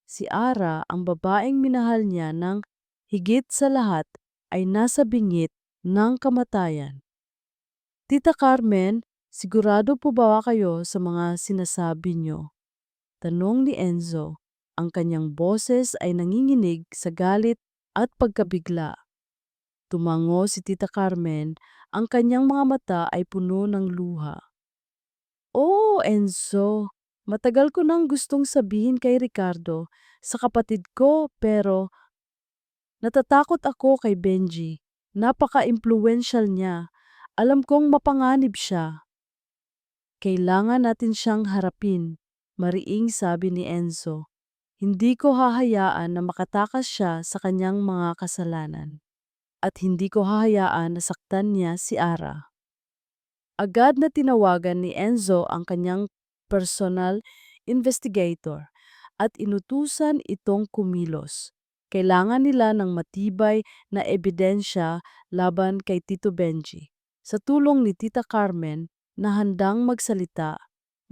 Si Ara, ang babaeng minahal niya ng higit sa lahat, ay nasa bingit ng kamatayan. Tita Carmen, sigurado po ba kayo sa mga sinasabi niyo? Tanong ni Enzo. Ang kanyang boses ay nanginginig sa galit at pagkabigla. Tumango si Tita Carmen, ang kanyang mga mata ay puno ng luha. Oh, Enzo, matagal ko nang gustong sabihin kay Ricardo sa kapatid ko pero natatakot ako kay Benji. Napaka-impluwensyal niya. Alam kong mapanganib siya. Kailangan natin siyang harapin, mariing sabi ni Enzo. Hindi ko hahayaan na makatakas siya sa kanyang mga kasalanan. At hindi ko hahayaan na saktan niya si Ara. Agad na tinawagan ni Enzo ang kanyang personal investigator at inutusan itong kumilos. Kailangan nila ng matibay na ebidensya laban kay Tito Benji. Sa tulong ni Tita Carmen na handang magsalita,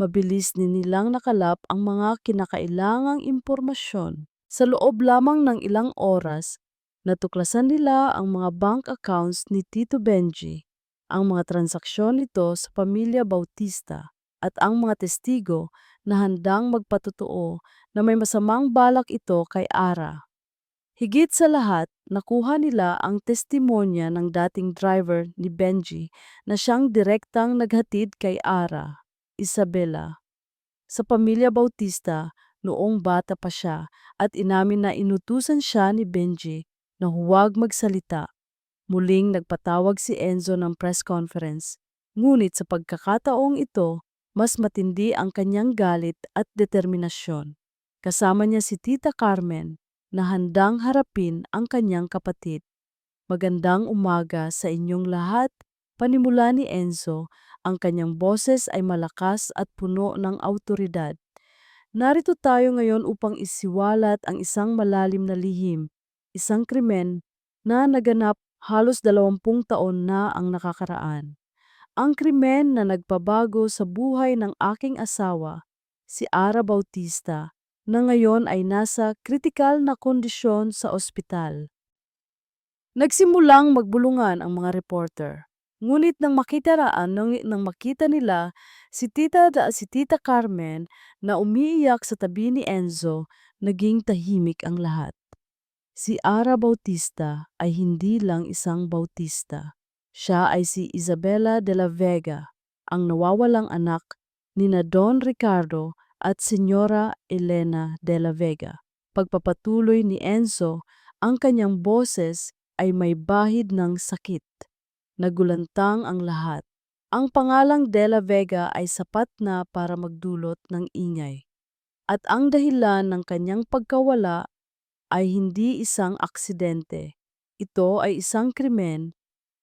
mabilis din nilang nakalap ang mga kinakailangang impormasyon. Sa loob lamang ng ilang oras, natuklasan nila ang mga bank accounts ni Tito Benji, ang mga transaksyon nito sa pamilya Bautista, at ang mga testigo na handang magpatotoo na may masamang balak ito kay Ara. Higit sa lahat, nakuha nila ang testimonya ng dating driver ni Benji na siyang direktang naghatid kay Ara, Isabela, sa pamilya Bautista noong bata pa siya at inamin na inutusan siya ni Benji na huwag magsalita. Muling nagpatawag si Enzo ng press conference, ngunit sa pagkakataong ito, mas matindi ang kanyang galit at determinasyon. Kasama niya si Tita Carmen na handang harapin ang kanyang kapatid. Magandang umaga sa inyong lahat, panimula ni Enzo, ang kanyang boses ay malakas at puno ng autoridad. Narito tayo ngayon upang isiwalat ang isang malalim na lihim, isang krimen na naganap halos 20 taon na ang nakakaraan. Ang krimen na nagpabago sa buhay ng aking asawa, si Ara Bautista, na ngayon ay nasa kritikal na kondisyon sa ospital. Nagsimulang magbulungan ang mga reporter. Ngunit nang makita nila si Tita Carmen na umiiyak sa tabi ni Enzo, naging tahimik ang lahat. Si Ara Bautista ay hindi lang isang Bautista. Siya ay si Isabela de la Vega, ang nawawalang anak ni na Don Ricardo at Senyora Elena de la Vega. Pagpapatuloy ni Enzo, ang kanyang boses ay may bahid ng sakit. Nagulantang ang lahat. Ang pangalang De La Vega ay sapat na para magdulot ng ingay. At ang dahilan ng kanyang pagkawala ay hindi isang aksidente. Ito ay isang krimen,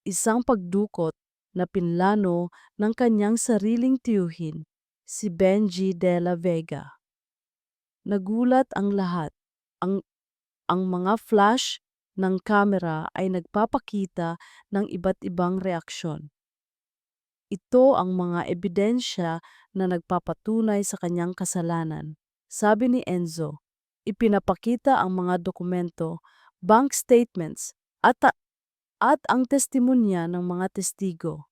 isang pagdukot na pinlano ng kanyang sariling tiyuhin, si Benji De La Vega. Nagulat ang lahat. Ang mga flash ng kamera ay nagpapakita ng iba't ibang reaksyon. Ito ang mga ebidensya na nagpapatunay sa kanyang kasalanan. Sabi ni Enzo, ipinapakita ang mga dokumento, bank statements, at ang testimonya ng mga testigo.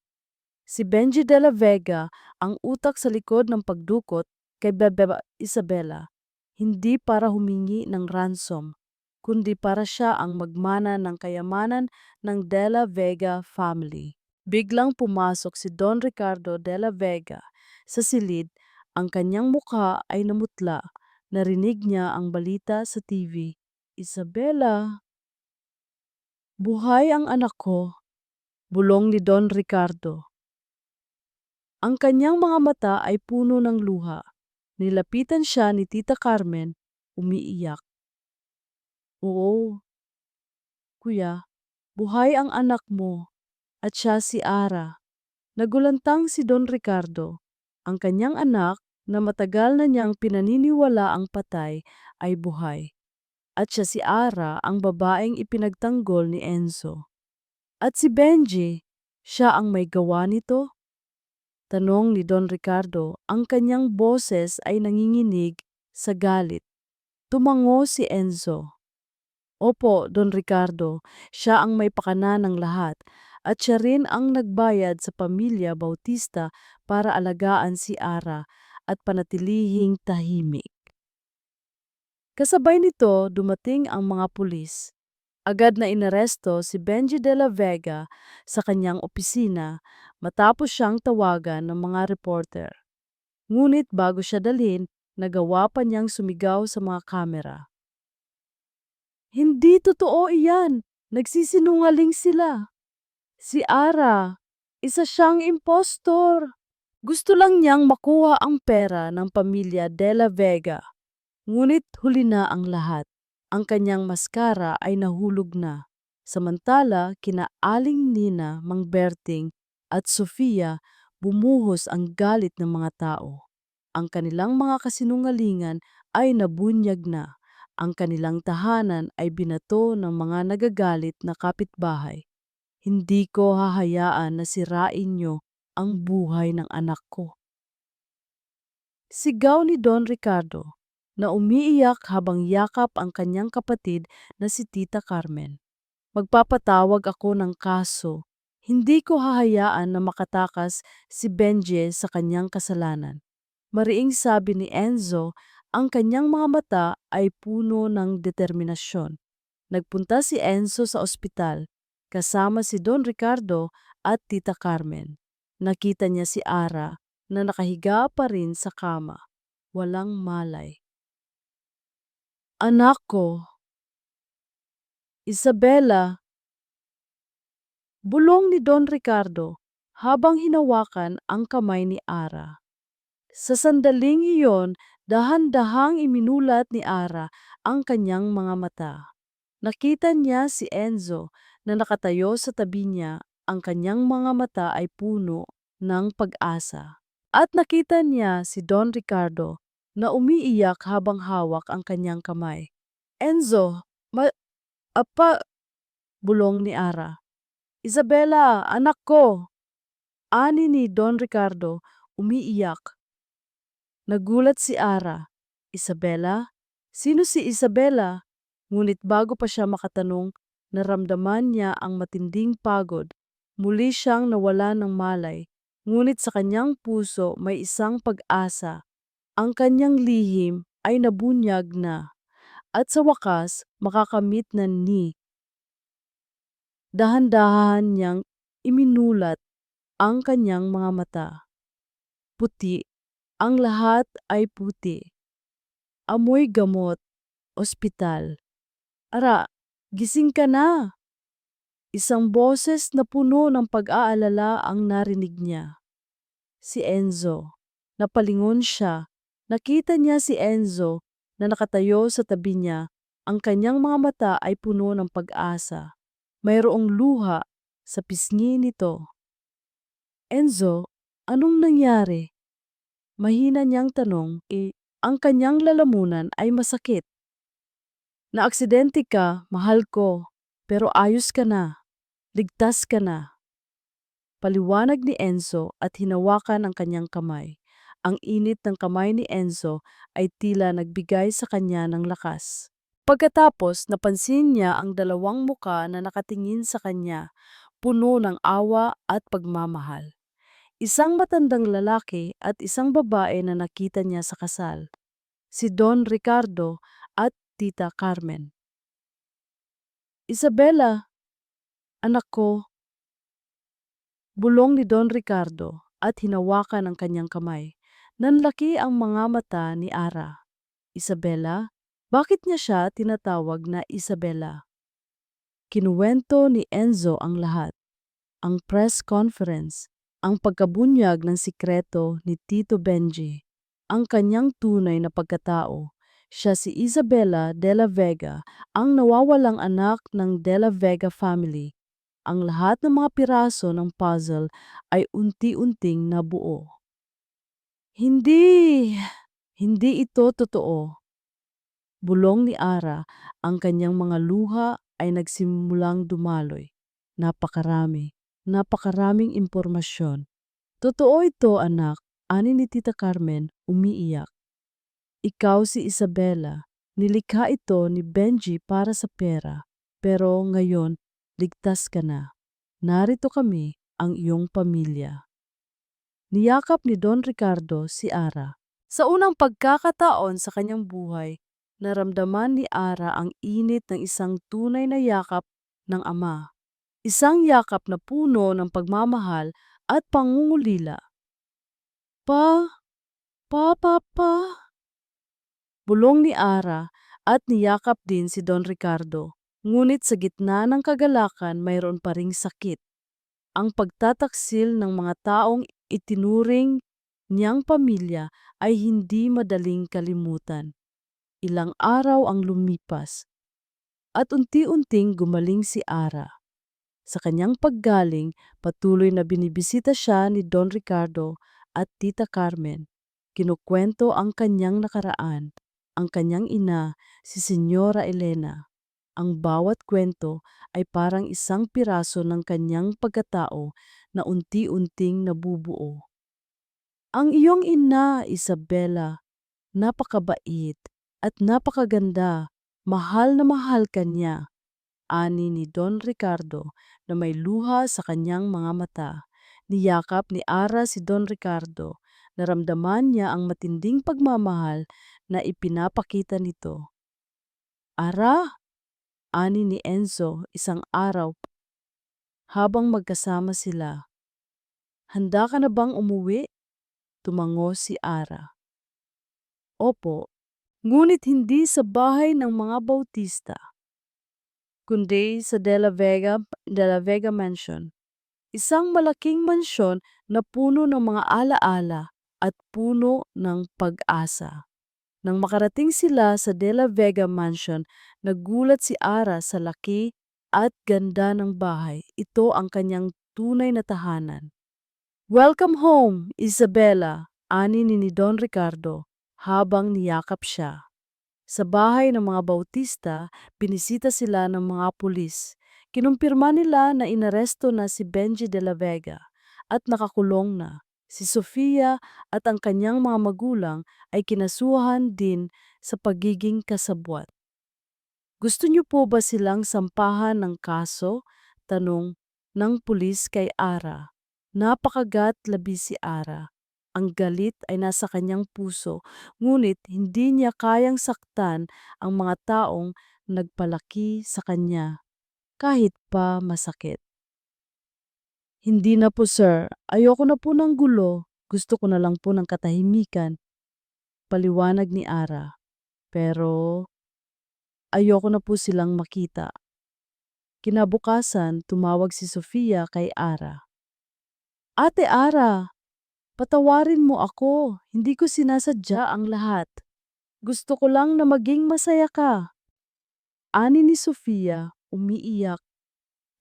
Si Benji de la Vega ang utak sa likod ng pagdukot kay Bebe Isabela, hindi para humingi ng ransom, kundi para siya ang magmana ng kayamanan ng de la Vega family. Biglang pumasok si Don Ricardo de la Vega sa silid, ang kanyang mukha ay namutla, narinig niya ang balita sa TV. Isabela, buhay ang anak ko, bulong ni Don Ricardo. Ang kanyang mga mata ay puno ng luha. Nilapitan siya ni Tita Carmen, umiiyak. Oo, kuya, buhay ang anak mo at siya si Ara. Nagulantang si Don Ricardo. Ang kanyang anak na matagal na niyang pinaniniwala ang patay ay buhay. At siya si Ara ang babaeng ipinagtanggol ni Enzo. At si Benji, siya ang may gawa nito? Tanong ni Don Ricardo, ang kanyang boses ay nanginginig sa galit. Tumango si Enzo. Opo, Don Ricardo, siya ang may pakana ng lahat at siya rin ang nagbayad sa pamilya Bautista para alagaan si Ara at panatilihing tahimik. Kasabay nito, dumating ang mga pulis. Agad na inaresto si Benji de la Vega sa kanyang opisina matapos siyang tawagan ng mga reporter. Ngunit bago siya dalhin, nagawa pa niyang sumigaw sa mga kamera. Hindi totoo iyan! Nagsisinungaling sila! Si Ara, isa siyang impostor! Gusto lang niyang makuha ang pera ng pamilya de la Vega. Ngunit huli na ang lahat. Ang kanyang maskara ay nahulog na. Samantala, kina Aling Nina, Mang Berting at Sofia bumuhos ang galit ng mga tao. Ang kanilang mga kasinungalingan ay nabunyag na. Ang kanilang tahanan ay binato ng mga nagagalit na kapitbahay. Hindi ko hahayaan na sirain niyo ang buhay ng anak ko. Sigaw ni Don Ricardo na umiiyak habang yakap ang kanyang kapatid na si Tita Carmen. Magpapatawag ako ng kaso. Hindi ko hahayaan na makatakas si Benji sa kanyang kasalanan. Mariing sabi ni Enzo, ang kanyang mga mata ay puno ng determinasyon. Nagpunta si Enzo sa ospital, kasama si Don Ricardo at Tita Carmen. Nakita niya si Ara na nakahiga pa rin sa kama, walang malay. Anak ko, Isabela, bulong ni Don Ricardo habang hinawakan ang kamay ni Ara. Sa sandaling iyon, dahan-dahang iminulat ni Ara ang kanyang mga mata. Nakita niya si Enzo na nakatayo sa tabi niya, ang kanyang mga mata ay puno ng pag-asa. At nakita niya si Don Ricardo na umiiyak habang hawak ang kanyang kamay. Enzo, apa, bulong ni Ara. Isabela, anak ko! Ani ni Don Ricardo, umiiyak. Nagulat si Ara. Isabela? Sino si Isabela? Ngunit bago pa siya makatanong, naramdaman niya ang matinding pagod. Muli siyang nawala ng malay. Ngunit sa kanyang puso may isang pag-asa. Ang kanyang lihim ay nabunyag na. At sa wakas, makakamit na ni. Dahan-dahan niyang iminulat ang kanyang mga mata. Puti. Ang lahat ay puti. Amoy gamot. Ospital. Ara, gising ka na. Isang boses na puno ng pag-aalala ang narinig niya. Si Enzo. Napalingon siya. Nakita niya si Enzo na nakatayo sa tabi niya. Ang kanyang mga mata ay puno ng pag-asa. Mayroong luha sa pisngi nito. Enzo, anong nangyari? Mahina niyang tanong, ang kanyang lalamunan ay masakit. Naaksidente ka, mahal ko, pero ayos ka na. Ligtas ka na. Paliwanag ni Enzo at hinawakan ang kanyang kamay. Ang init ng kamay ni Enzo ay tila nagbigay sa kanya ng lakas. Pagkatapos, napansin niya ang dalawang muka na nakatingin sa kanya, puno ng awa at pagmamahal. Isang matandang lalaki at isang babae na nakita niya sa kasal, si Don Ricardo at Tita Carmen. Isabela, anak ko, bulong ni Don Ricardo at hinawakan ang kanyang kamay. Nanlaki ang mga mata ni Ara. Isabela, bakit niya siya tinatawag na Isabela? Kinuwento ni Enzo ang lahat. Ang press conference, ang pagkabunyag ng sikreto ni Tito Benji, ang kanyang tunay na pagkatao. Siya si Isabela de la Vega, ang nawawalang anak ng de la Vega family. Ang lahat ng mga piraso ng puzzle ay unti-unting nabuo. Hindi, hindi ito totoo. Bulong ni Ara, ang kanyang mga luha ay nagsimulang dumaloy. Napakaraming impormasyon. Totoo ito, anak, ani ni Tita Carmen, umiiyak. Ikaw si Isabela, nilikha ito ni Benji para sa pera, pero ngayon, ligtas ka na. Narito kami, ang iyong pamilya. Niyakap ni Don Ricardo si Ara. Sa unang pagkakataon sa kanyang buhay, naramdaman ni Ara ang init ng isang tunay na yakap ng ama. Isang yakap na puno ng pagmamahal at pangungulila. Pa, pa. Bulong ni Ara at niyakap din si Don Ricardo. Ngunit sa gitna ng kagalakan mayroon pa ring sakit. Ang pagtataksil ng mga taong itinuring niyang pamilya ay hindi madaling kalimutan. Ilang araw ang lumipas at unti-unting gumaling si Ara. Sa kanyang paggaling, patuloy na binibisita siya ni Don Ricardo at Tita Carmen. Kinukwento ang kanyang nakaraan, ang kanyang ina, si Senyora Elena. Ang bawat kwento ay parang isang piraso ng kanyang pagkatao na unti-unting nabubuo. Ang iyong ina, Isabela, napakabait at napakaganda. Mahal na mahal ka niya, ani ni Don Ricardo na may luha sa kanyang mga mata. Niyakap ni Ara si Don Ricardo. Naramdaman niya ang matinding pagmamahal na ipinapakita nito. Ara, ani ni Enzo isang araw habang magkasama sila. Handa ka na bang umuwi? Tumango si Ara. Opo, ngunit hindi sa bahay ng mga Bautista, kundi sa De La Vega Mansion. Isang malaking mansyon na puno ng mga alaala at puno ng pag-asa. Nang makarating sila sa De La Vega Mansion, nagulat si Ara sa laki at ganda ng bahay. Ito ang kanyang tunay na tahanan. Welcome home, Isabela, ani ni Don Ricardo habang niyakap siya. Sa bahay ng mga Bautista, binisita sila ng mga pulis. Kinumpirma nila na inaresto na si Benji de la Vega at nakakulong na. Si Sofia at ang kanyang mga magulang ay kinasuhan din sa pagiging kasabwat. Gusto niyo po ba silang sampahan ng kaso? Tanong ng pulis kay Ara. Napakagat labi si Ara. Ang galit ay nasa kanyang puso, ngunit hindi niya kayang saktan ang mga taong nagpalaki sa kanya, kahit pa masakit. Hindi na po sir, ayoko na po ng gulo, gusto ko na lang po ng katahimikan, paliwanag ni Ara. Pero ayoko na po silang makita. Kinabukasan, tumawag si Sofia kay Ara. Ate Ara, patawarin mo ako, hindi ko sinasadya ang lahat. Gusto ko lang na maging masaya ka. Ani ni Sofia, umiiyak.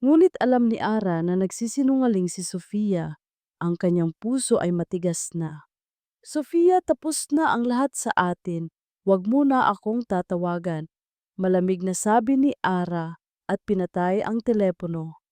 Ngunit alam ni Ara na nagsisinungaling si Sofia. Ang kanyang puso ay matigas na. Sofia, tapos na ang lahat sa atin. Huwag mo na akong tatawagan. Malamig na sabi ni Ara at pinatay ang telepono.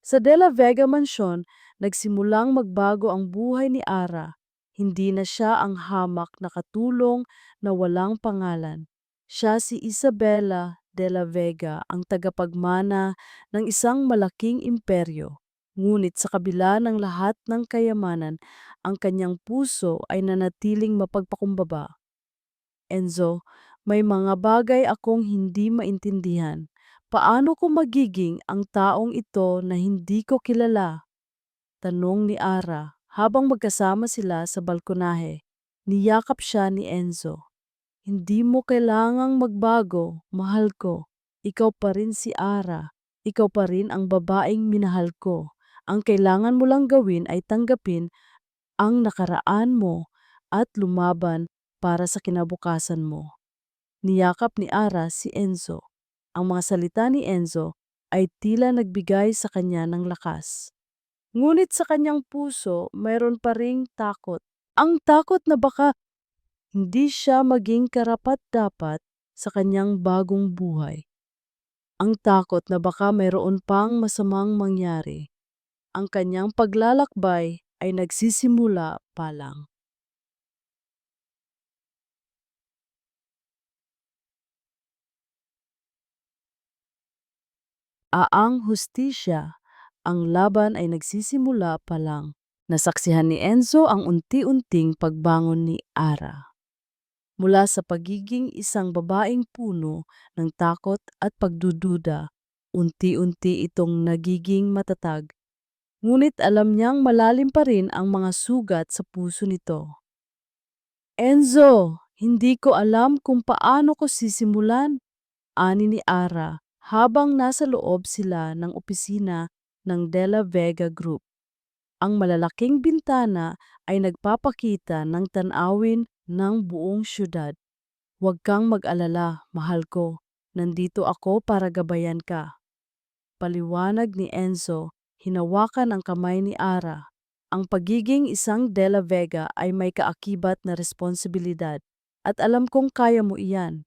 Sa De La Vega Mansion, nagsimulang magbago ang buhay ni Ara. Hindi na siya ang hamak na katulong na walang pangalan. Siya si Isabela de la Vega, ang tagapagmana ng isang malaking imperyo. Ngunit sa kabila ng lahat ng kayamanan, ang kanyang puso ay nanatiling mapagpakumbaba. Enzo, may mga bagay akong hindi maintindihan. Paano ko magiging ang taong ito na hindi ko kilala? Tanong ni Ara habang magkasama sila sa balkonahe. Niyakap siya ni Enzo. Hindi mo kailangang magbago, mahal ko. Ikaw pa rin si Ara. Ikaw pa rin ang babaeng minahal ko. Ang kailangan mo lang gawin ay tanggapin ang nakaraan mo at lumaban para sa kinabukasan mo. Niyakap ni Ara si Enzo. Ang mga salita ni Enzo ay tila nagbigay sa kanya ng lakas. Ngunit sa kanyang puso, mayroon pa ring takot. Ang takot na baka hindi siya maging karapat-dapat sa kanyang bagong buhay. Ang takot na baka mayroon pang masamang mangyari. Ang kanyang paglalakbay ay nagsisimula pa lang. Aang hustisya, ang laban ay nagsisimula pa lang. Nasaksihan ni Enzo ang unti-unting pagbangon ni Ara. Mula sa pagiging isang babaeng puno ng takot at pagdududa, unti-unti itong nagiging matatag. Ngunit alam niyang malalim pa rin ang mga sugat sa puso nito. Enzo, hindi ko alam kung paano ko sisimulan, ani ni Ara habang nasa loob sila ng opisina ng De La Vega Group. Ang malalaking bintana ay nagpapakita ng tanawin ng buong syudad. Huwag kang mag-alala, mahal ko. Nandito ako para gabayan ka. Paliwanag ni Enzo, hinawakan ang kamay ni Ara. Ang pagiging isang De La Vega ay may kaakibat na responsibilidad at alam kong kaya mo iyan.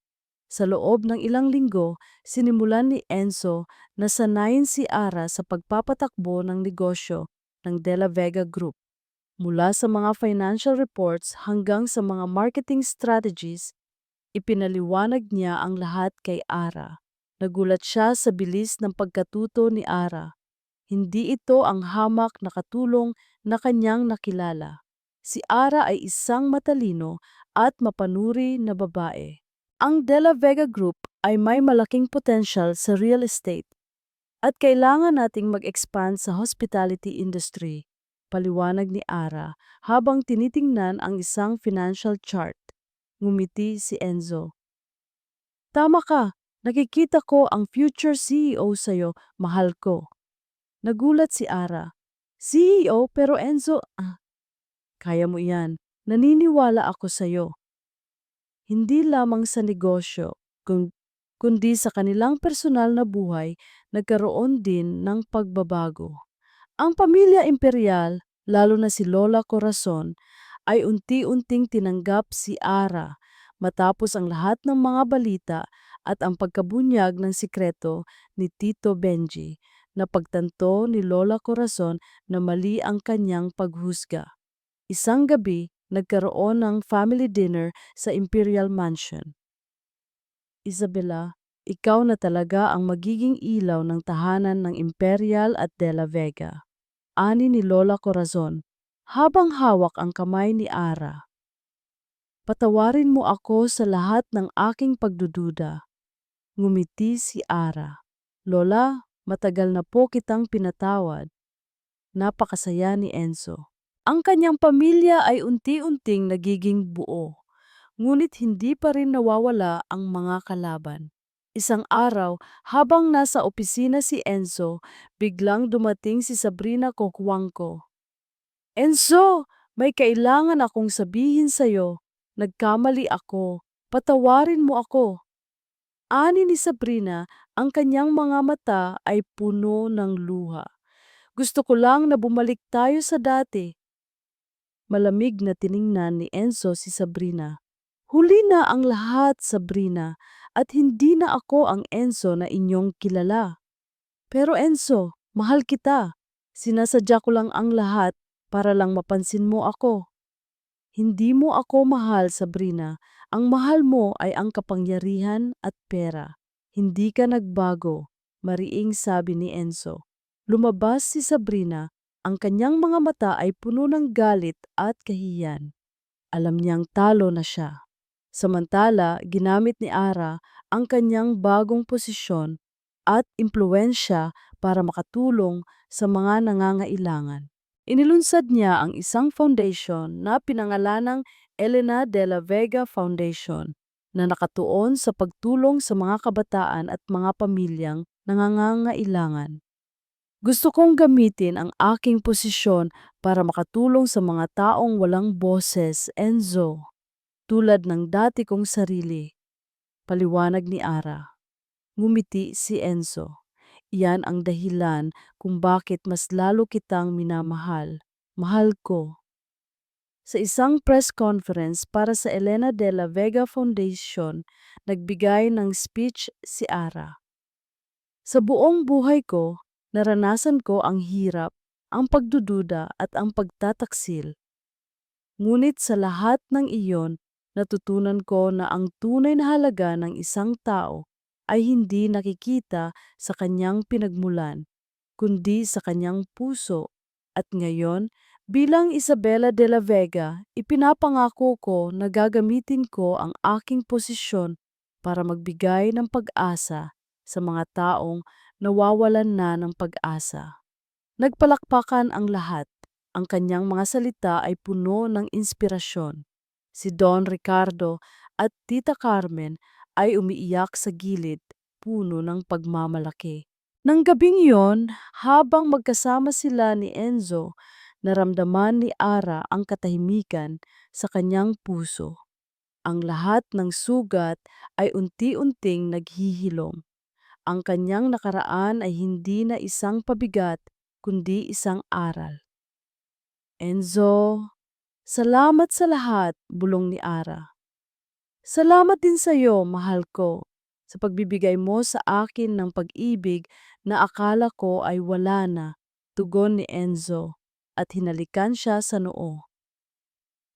Sa loob ng ilang linggo, sinimulan ni Enzo na sanayin si Ara sa pagpapatakbo ng negosyo ng De La Vega Group. Mula sa mga financial reports hanggang sa mga marketing strategies, ipinaliwanag niya ang lahat kay Ara. Nagulat siya sa bilis ng pagkatuto ni Ara. Hindi ito ang hamak na katulong na kanyang nakilala. Si Ara ay isang matalino at mapanuri na babae. Ang De La Vega Group ay may malaking potensyal sa real estate at kailangan nating mag-expand sa hospitality industry, paliwanag ni Ara habang tinitingnan ang isang financial chart. Ngumiti si Enzo. Tama ka, nakikita ko ang future CEO sa'yo, mahal ko. Nagulat si Ara. CEO pero Enzo, kaya mo iyan. Naniniwala ako sa'yo. Hindi lamang sa negosyo, kundi sa kanilang personal na buhay, nagkaroon din ng pagbabago. Ang pamilya imperial, lalo na si Lola Corazon, ay unti-unting tinanggap si Ara matapos ang lahat ng mga balita at ang pagkabunyag ng sikreto ni Tito Benji na pagtanto ni Lola Corazon na mali ang kanyang paghusga. Isang gabi, nagkaroon ng family dinner sa Imperial Mansion. Isabela, ikaw na talaga ang magiging ilaw ng tahanan ng Imperial at De La Vega. Ani ni Lola Corazon, habang hawak ang kamay ni Ara. Patawarin mo ako sa lahat ng aking pagdududa. Ngumiti si Ara. Lola, matagal na po kitang pinatawad. Napakasaya ni Enzo. Ang kanyang pamilya ay unti-unting nagiging buo, ngunit hindi pa rin nawawala ang mga kalaban. Isang araw, habang nasa opisina si Enzo, biglang dumating si Sabrina Cocuangco. Enzo, may kailangan akong sabihin sa'yo. Nagkamali ako. Patawarin mo ako. Ani ni Sabrina, ang kanyang mga mata ay puno ng luha. Gusto ko lang na bumalik tayo sa dati. Malamig na tiningnan ni Enzo si Sabrina. Huli na ang lahat, Sabrina, at hindi na ako ang Enzo na inyong kilala. Pero Enzo, Mahal kita. Sinasadya ko lang ang lahat para lang mapansin mo ako. Hindi mo ako mahal, Sabrina. Ang mahal mo ay ang kapangyarihan at pera. Hindi ka nagbago, mariing sabi ni Enzo. Lumabas si Sabrina, ang kanyang mga mata ay puno ng galit at kahiyan. Alam niyang talo na siya. Samantala, ginamit ni Ara ang kanyang bagong posisyon at impluensya para makatulong sa mga nangangailangan. Inilunsad niya ang isang foundation na pinangalanang Elena de la Vega Foundation na nakatuon sa pagtulong sa mga kabataan at mga pamilyang nangangailangan. Gusto kong gamitin ang aking posisyon para makatulong sa mga taong walang boses, Enzo, tulad ng dati kong sarili, paliwanag ni Ara. Ngumiti si Enzo. Iyan ang dahilan kung bakit mas lalo kitang minamahal. Mahal ko. Sa isang press conference para sa Elena de la Vega Foundation, nagbigay ng speech si Ara. Sa buong buhay ko, naranasan ko ang hirap, ang pagdududa at ang pagtataksil. Ngunit sa lahat ng iyon, natutunan ko na ang tunay na halaga ng isang tao ay hindi nakikita sa kanyang pinagmulan, kundi sa kanyang puso. At ngayon, bilang Isabela de la Vega, ipinapangako ko na gagamitin ko ang aking posisyon para magbigay ng pag-asa sa mga taong nawawalan na ng pag-asa. Nagpalakpakan ang lahat. Ang kanyang mga salita ay puno ng inspirasyon. Si Don Ricardo at Tita Carmen ay umiiyak sa gilid, puno ng pagmamalaki. Nang gabing yon, habang magkasama sila ni Enzo, naramdaman ni Ara ang katahimikan sa kanyang puso. Ang lahat ng sugat ay unti-unting naghihilom. Ang kanyang nakaraan ay hindi na isang pabigat, kundi isang aral. Enzo, salamat sa lahat, bulong ni Ara. Salamat din sa iyo, mahal ko, sa pagbibigay mo sa akin ng pag-ibig na akala ko ay wala na, tugon ni Enzo, at hinalikan siya sa noo.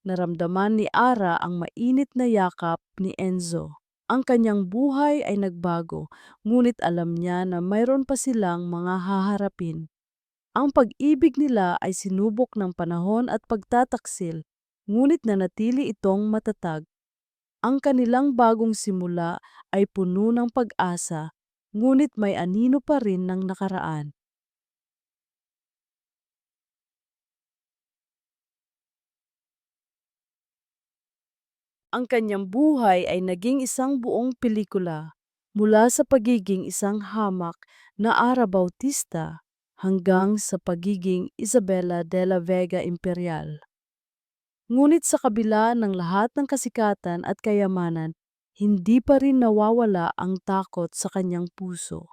Naramdaman ni Ara ang mainit na yakap ni Enzo. Ang kanyang buhay ay nagbago, ngunit alam niya na mayroon pa silang mga haharapin. Ang pag-ibig nila ay sinubok ng panahon at pagtataksil, ngunit nanatili itong matatag. Ang kanilang bagong simula ay puno ng pag-asa, ngunit may anino pa rin ng nakaraan. Ang kanyang buhay ay naging isang buong pelikula, mula sa pagiging isang hamak na Ara Bautista hanggang sa pagiging Isabela de la Vega Imperial. Ngunit sa kabila ng lahat ng kasikatan at kayamanan, hindi pa rin nawawala ang takot sa kanyang puso.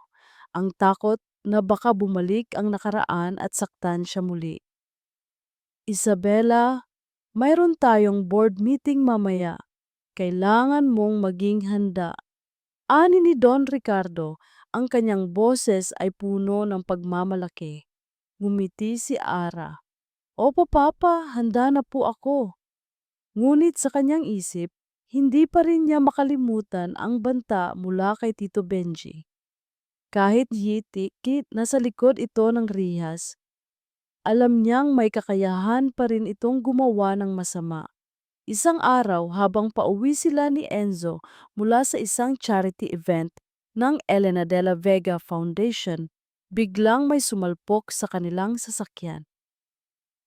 Ang takot na baka bumalik ang nakaraan at saktan siya muli. Isabela, mayroon tayong board meeting mamaya. Kailangan mong maging handa. Ani ni Don Ricardo, ang kanyang boses ay puno ng pagmamalaki. Ngumiti si Ara. Opo papa, handa na po ako. Ngunit sa kanyang isip, hindi pa rin niya makalimutan ang banta mula kay Tito Benji. Kahit yitikit nasa likod ito ng rihas, alam niyang may kakayahan pa rin itong gumawa ng masama. Isang araw habang pauwi sila ni Enzo mula sa isang charity event ng Elena de la Vega Foundation, biglang may sumalpok sa kanilang sasakyan.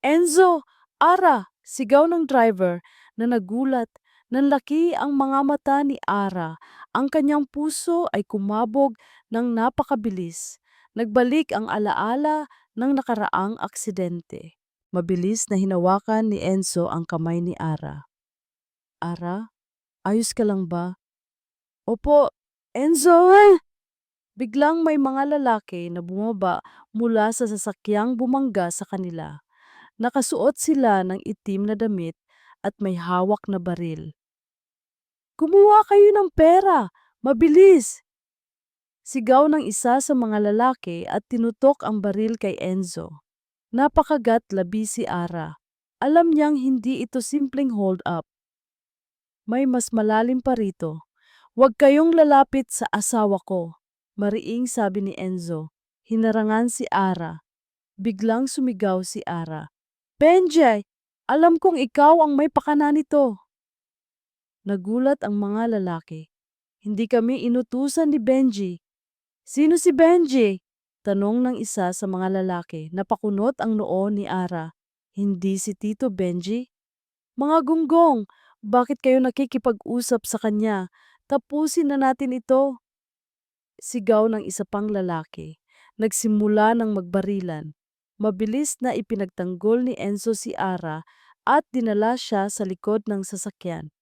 Enzo! Ara! Sigaw ng driver na nagulat. Nanlaki ang mga mata ni Ara. Ang kanyang puso ay kumabog ng napakabilis. Nagbalik ang alaala ng nakaraang aksidente. Mabilis na hinawakan ni Enzo ang kamay ni Ara. Ara, ayos ka lang ba? Opo, Enzo! Biglang may mga lalaki na bumaba mula sa sasakyang bumangga sa kanila. Nakasuot sila ng itim na damit at may hawak na baril. Kumuha kayo ng pera! Mabilis! Sigaw ng isa sa mga lalaki at tinutok ang baril kay Enzo. Napakagat labi si Ara. Alam niyang hindi ito simpleng hold up. May mas malalim pa rito. Huwag kayong lalapit sa asawa ko. Mariing sabi ni Enzo. Hinarangan si Ara. Biglang sumigaw si Ara. Benjay, alam kong ikaw ang may pakana nito. Nagulat ang mga lalaki. Hindi kami inutusan ni Benji. Sino si Benji? Tanong ng isa sa mga lalaki. Napakunot ang noo ni Ara. Hindi si Tito Benji? Mga gunggong, bakit kayo nakikipag-usap sa kanya? Tapusin na natin ito. Sigaw ng isa pang lalaki. Nagsimula ng magbarilan. Mabilis na ipinagtanggol ni Enzo si Ara at dinala siya sa likod ng sasakyan.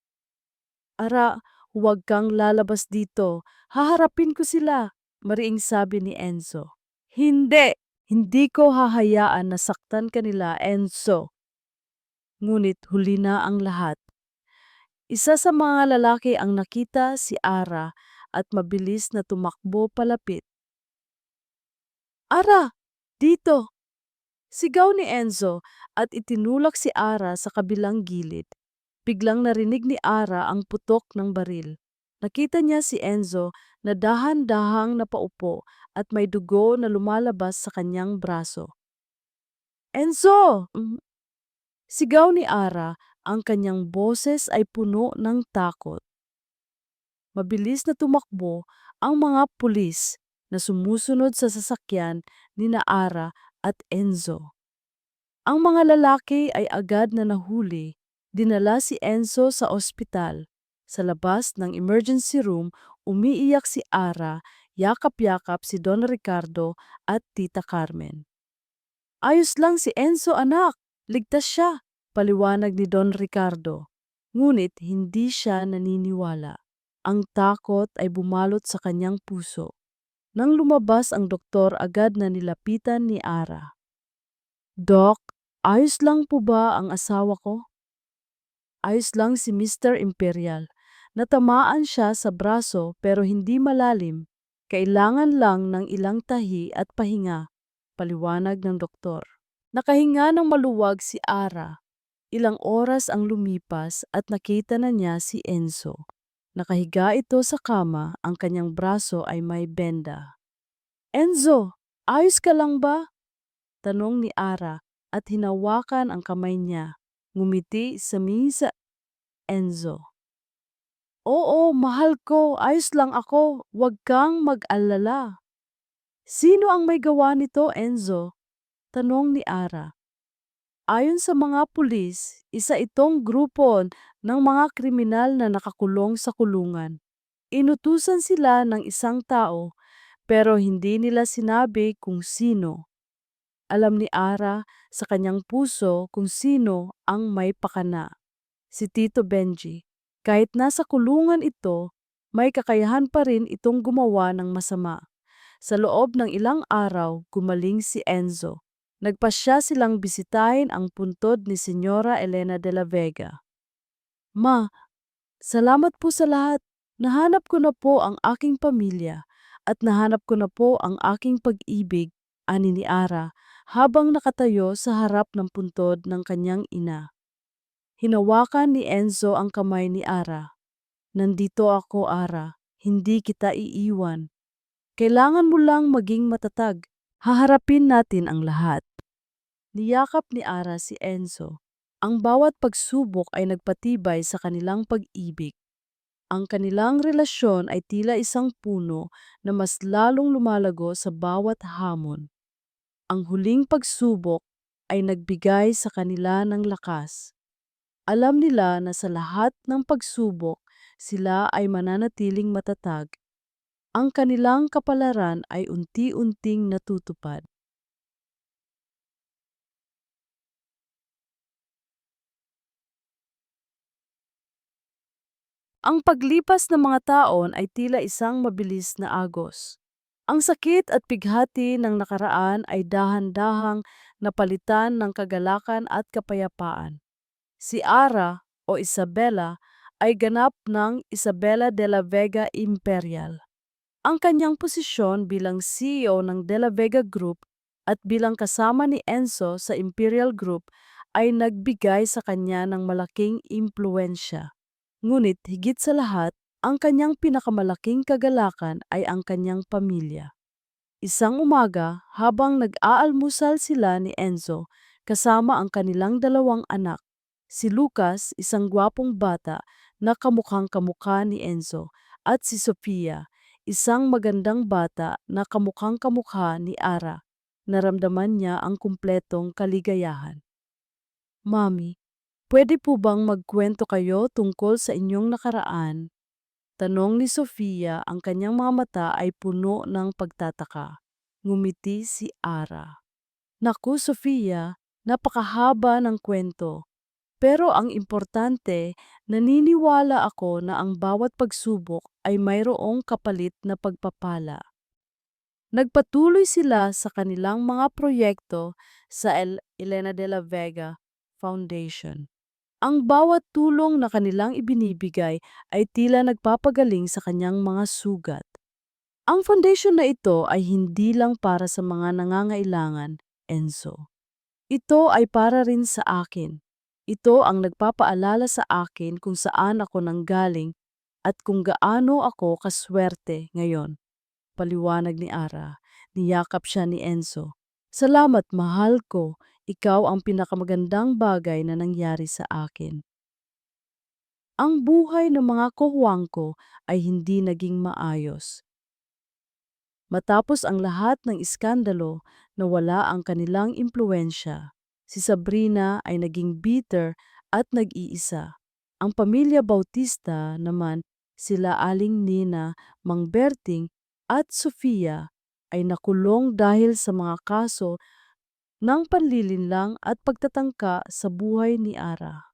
Ara, huwag kang lalabas dito. Haharapin ko sila, mariing sabi ni Enzo. Hindi! Hindi ko hahayaan na saktan kanila, Enzo. Ngunit huli na ang lahat. Isa sa mga lalaki ang nakita si Ara at mabilis na tumakbo palapit. Ara! Dito! Sigaw ni Enzo at itinulak si Ara sa kabilang gilid. Biglang narinig ni Ara ang putok ng baril. Nakita niya si Enzo na dahan-dahang napaupo at may dugo na lumalabas sa kanyang braso. Enzo! Sigaw ni Ara, ang kanyang boses ay puno ng takot. Mabilis na tumakbo ang mga pulis na sumusunod sa sasakyan ni Ara at Enzo. Ang mga lalaki ay agad na nahuli. Dinala si Enzo sa ospital. Sa labas ng emergency room, umiiyak si Ara, yakap-yakap si Don Ricardo at Tita Carmen. Ayos lang si Enzo, anak. Ligtas siya, paliwanag ni Don Ricardo. Ngunit hindi siya naniniwala. Ang takot ay bumalot sa kanyang puso. Nang lumabas ang doktor, agad na nilapitan ni Ara. Doc, ayos lang po ba ang asawa ko? Ayos lang si Mr. Imperial. Natamaan siya sa braso pero hindi malalim. Kailangan lang ng ilang tahi at pahinga, paliwanag ng doktor. Nakahinga ng maluwag si Ara. Ilang oras ang lumipas at nakita na niya si Enzo. Nakahiga ito sa kama, ang kanyang braso ay may benda. Enzo, ayos ka lang ba? Tanong ni Ara at hinawakan ang kamay niya. Ngumiti sa misa. Enzo. Oo, mahal ko. Ayos lang ako. Huwag kang mag-alala. Sino ang may gawa nito, Enzo? Tanong ni Ara. Ayon sa mga pulis, isa itong grupo ng mga kriminal na nakakulong sa kulungan. Inutusan sila ng isang tao pero hindi nila sinabi kung sino. Alam ni Ara sa kanyang puso kung sino ang may pakana. Si Tito Benji. Kahit nasa kulungan ito, may kakayahan pa rin itong gumawa ng masama. Sa loob ng ilang araw, gumaling si Enzo. Nagpasya silang bisitahin ang puntod ni Senyora Elena de la Vega. Ma, salamat po sa lahat. Nahanap ko na po ang aking pamilya at nahanap ko na po ang aking pag-ibig, ani ni Ara, habang nakatayo sa harap ng puntod ng kanyang ina. Hinawakan ni Enzo ang kamay ni Ara. Nandito ako, Ara. Hindi kita iiwan. Kailangan mo lang maging matatag. Haharapin natin ang lahat. Niyakap ni Ara si Enzo. Ang bawat pagsubok ay nagpatibay sa kanilang pag-ibig. Ang kanilang relasyon ay tila isang puno na mas lalong lumalago sa bawat hamon. Ang huling pagsubok ay nagbigay sa kanila ng lakas. Alam nila na sa lahat ng pagsubok, sila ay mananatiling matatag. Ang kanilang kapalaran ay unti-unting natutupad. Ang paglipas ng mga taon ay tila isang mabilis na agos. Ang sakit at pighati ng nakaraan ay dahan-dahang napalitan ng kagalakan at kapayapaan. Si Ara o Isabela ay ganap ng Isabela de la Vega Imperial. Ang kanyang posisyon bilang CEO ng De La Vega Group at bilang kasama ni Enzo sa Imperial Group ay nagbigay sa kanya ng malaking impluensya. Ngunit higit sa lahat, ang kanyang pinakamalaking kagalakan ay ang kanyang pamilya. Isang umaga, habang nag-aalmusal sila ni Enzo, kasama ang kanilang dalawang anak, si Lucas, isang gwapong bata na kamukhang kamukha ni Enzo, at si Sofia, isang magandang bata na kamukhang kamukha ni Ara. Naramdaman niya ang kumpletong kaligayahan. Mami, pwede po bang magkwento kayo tungkol sa inyong nakaraan? Tanong ni Sofia, ang kanyang mga mata ay puno ng pagtataka. Ngumiti si Ara. Naku, Sofia, napakahaba ng kwento. Pero ang importante, naniniwala ako na ang bawat pagsubok ay mayroong kapalit na pagpapala. Nagpatuloy sila sa kanilang mga proyekto sa Elena de la Vega Foundation. Ang bawat tulong na kanilang ibinibigay ay tila nagpapagaling sa kanyang mga sugat. Ang foundation na ito ay hindi lang para sa mga nangangailangan, Enzo. Ito ay para rin sa akin. Ito ang nagpapaalala sa akin kung saan ako nanggaling at kung gaano ako kaswerte ngayon. Paliwanag ni Ara. Niyakap siya ni Enzo. Salamat, mahal ko. Ikaw ang pinakamagandang bagay na nangyari sa akin. Ang buhay ng mga kuwang ko ay hindi naging maayos. Matapos ang lahat ng iskandalo, nawala ang kanilang impluensya. Si Sabrina ay naging bitter at nag-iisa. Ang pamilya Bautista naman, sila Aling Nina, Mang Berting at Sofia ay nakulong dahil sa mga kaso ng panlilinlang at pagtatangka sa buhay ni Ara.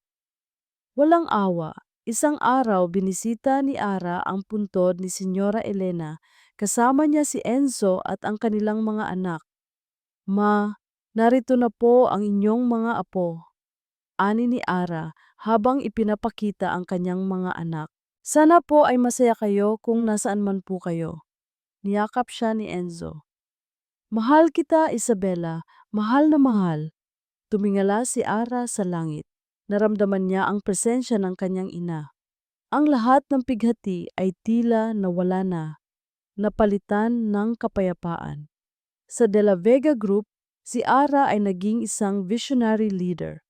Walang awa. Isang araw binisita ni Ara ang puntod ni Senyora Elena, kasama niya si Enzo at ang kanilang mga anak. Ma, narito na po ang inyong mga apo, ani ni Ara habang ipinapakita ang kanyang mga anak. Sana po ay masaya kayo kung nasaan man po kayo. Niyakap siya ni Enzo. Mahal kita, Isabela, mahal na mahal. Tumingala si Ara sa langit. Naramdaman niya ang presensya ng kanyang ina. Ang lahat ng pighati ay tila nawala na, napalitan ng kapayapaan. Sa De La Vega Group, si Ara ay naging isang visionary leader.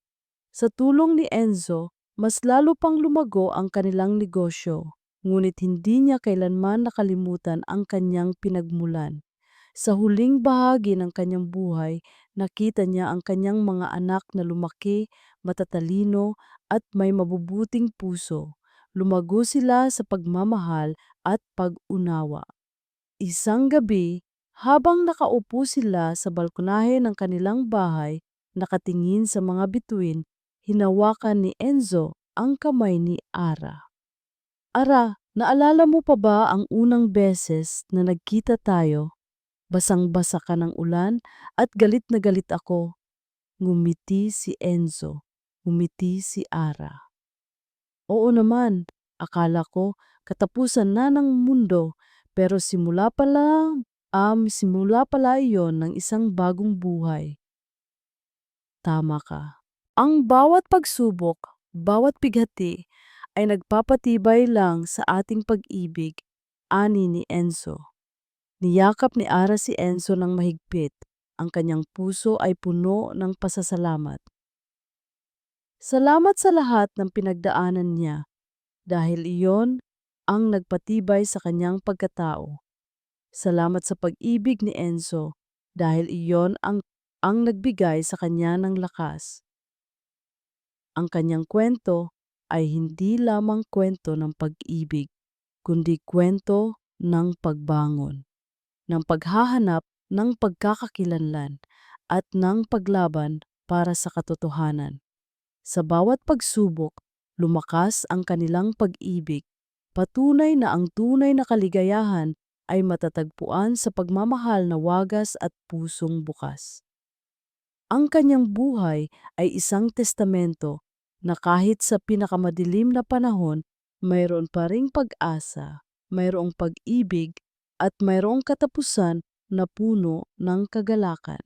Sa tulong ni Enzo, mas lalo pang lumago ang kanilang negosyo, ngunit hindi niya kailanman nakalimutan ang kanyang pinagmulan. Sa huling bahagi ng kanyang buhay, nakita niya ang kanyang mga anak na lumaki, matatalino at may mabubuting puso. Lumago sila sa pagmamahal at pag-unawa. Isang gabi, habang nakaupo sila sa balkonahe ng kanilang bahay, nakatingin sa mga bituin, hinawakan ni Enzo ang kamay ni Ara. Ara, naalala mo pa ba ang unang beses na nagkita tayo? Basang-basa ka ng ulan at galit na galit ako. Ngumiti si Enzo. Ngumiti si Ara. Oo naman, akala ko katapusan na ng mundo, pero simula pala iyon ng isang bagong buhay. Tama ka. Ang bawat pagsubok, bawat bighati ay nagpapatibay lang sa ating pag-ibig, ani ni Enzo. Niyakap ni Ara si Enzo ng mahigpit. Ang kanyang puso ay puno ng pasasalamat. Salamat sa lahat ng pinagdaanan niya, dahil iyon ang nagpatibay sa kanyang pagkatao. Salamat sa pag-ibig ni Enzo, dahil iyon ang nagbigay sa kanya ng lakas. Ang kanyang kwento ay hindi lamang kwento ng pag-ibig, kundi kwento ng pagbangon, ng paghahanap ng pagkakakilanlan at ng paglaban para sa katotohanan. Sa bawat pagsubok, lumakas ang kanilang pag-ibig, patunay na ang tunay na kaligayahan ay matatagpuan sa pagmamahal na wagas at pusong bukas. Ang kanyang buhay ay isang testamento na kahit sa pinakamadilim na panahon, mayroon pa ring pag-asa, mayroong pag-ibig at mayroong katapusan na puno ng kagalakan.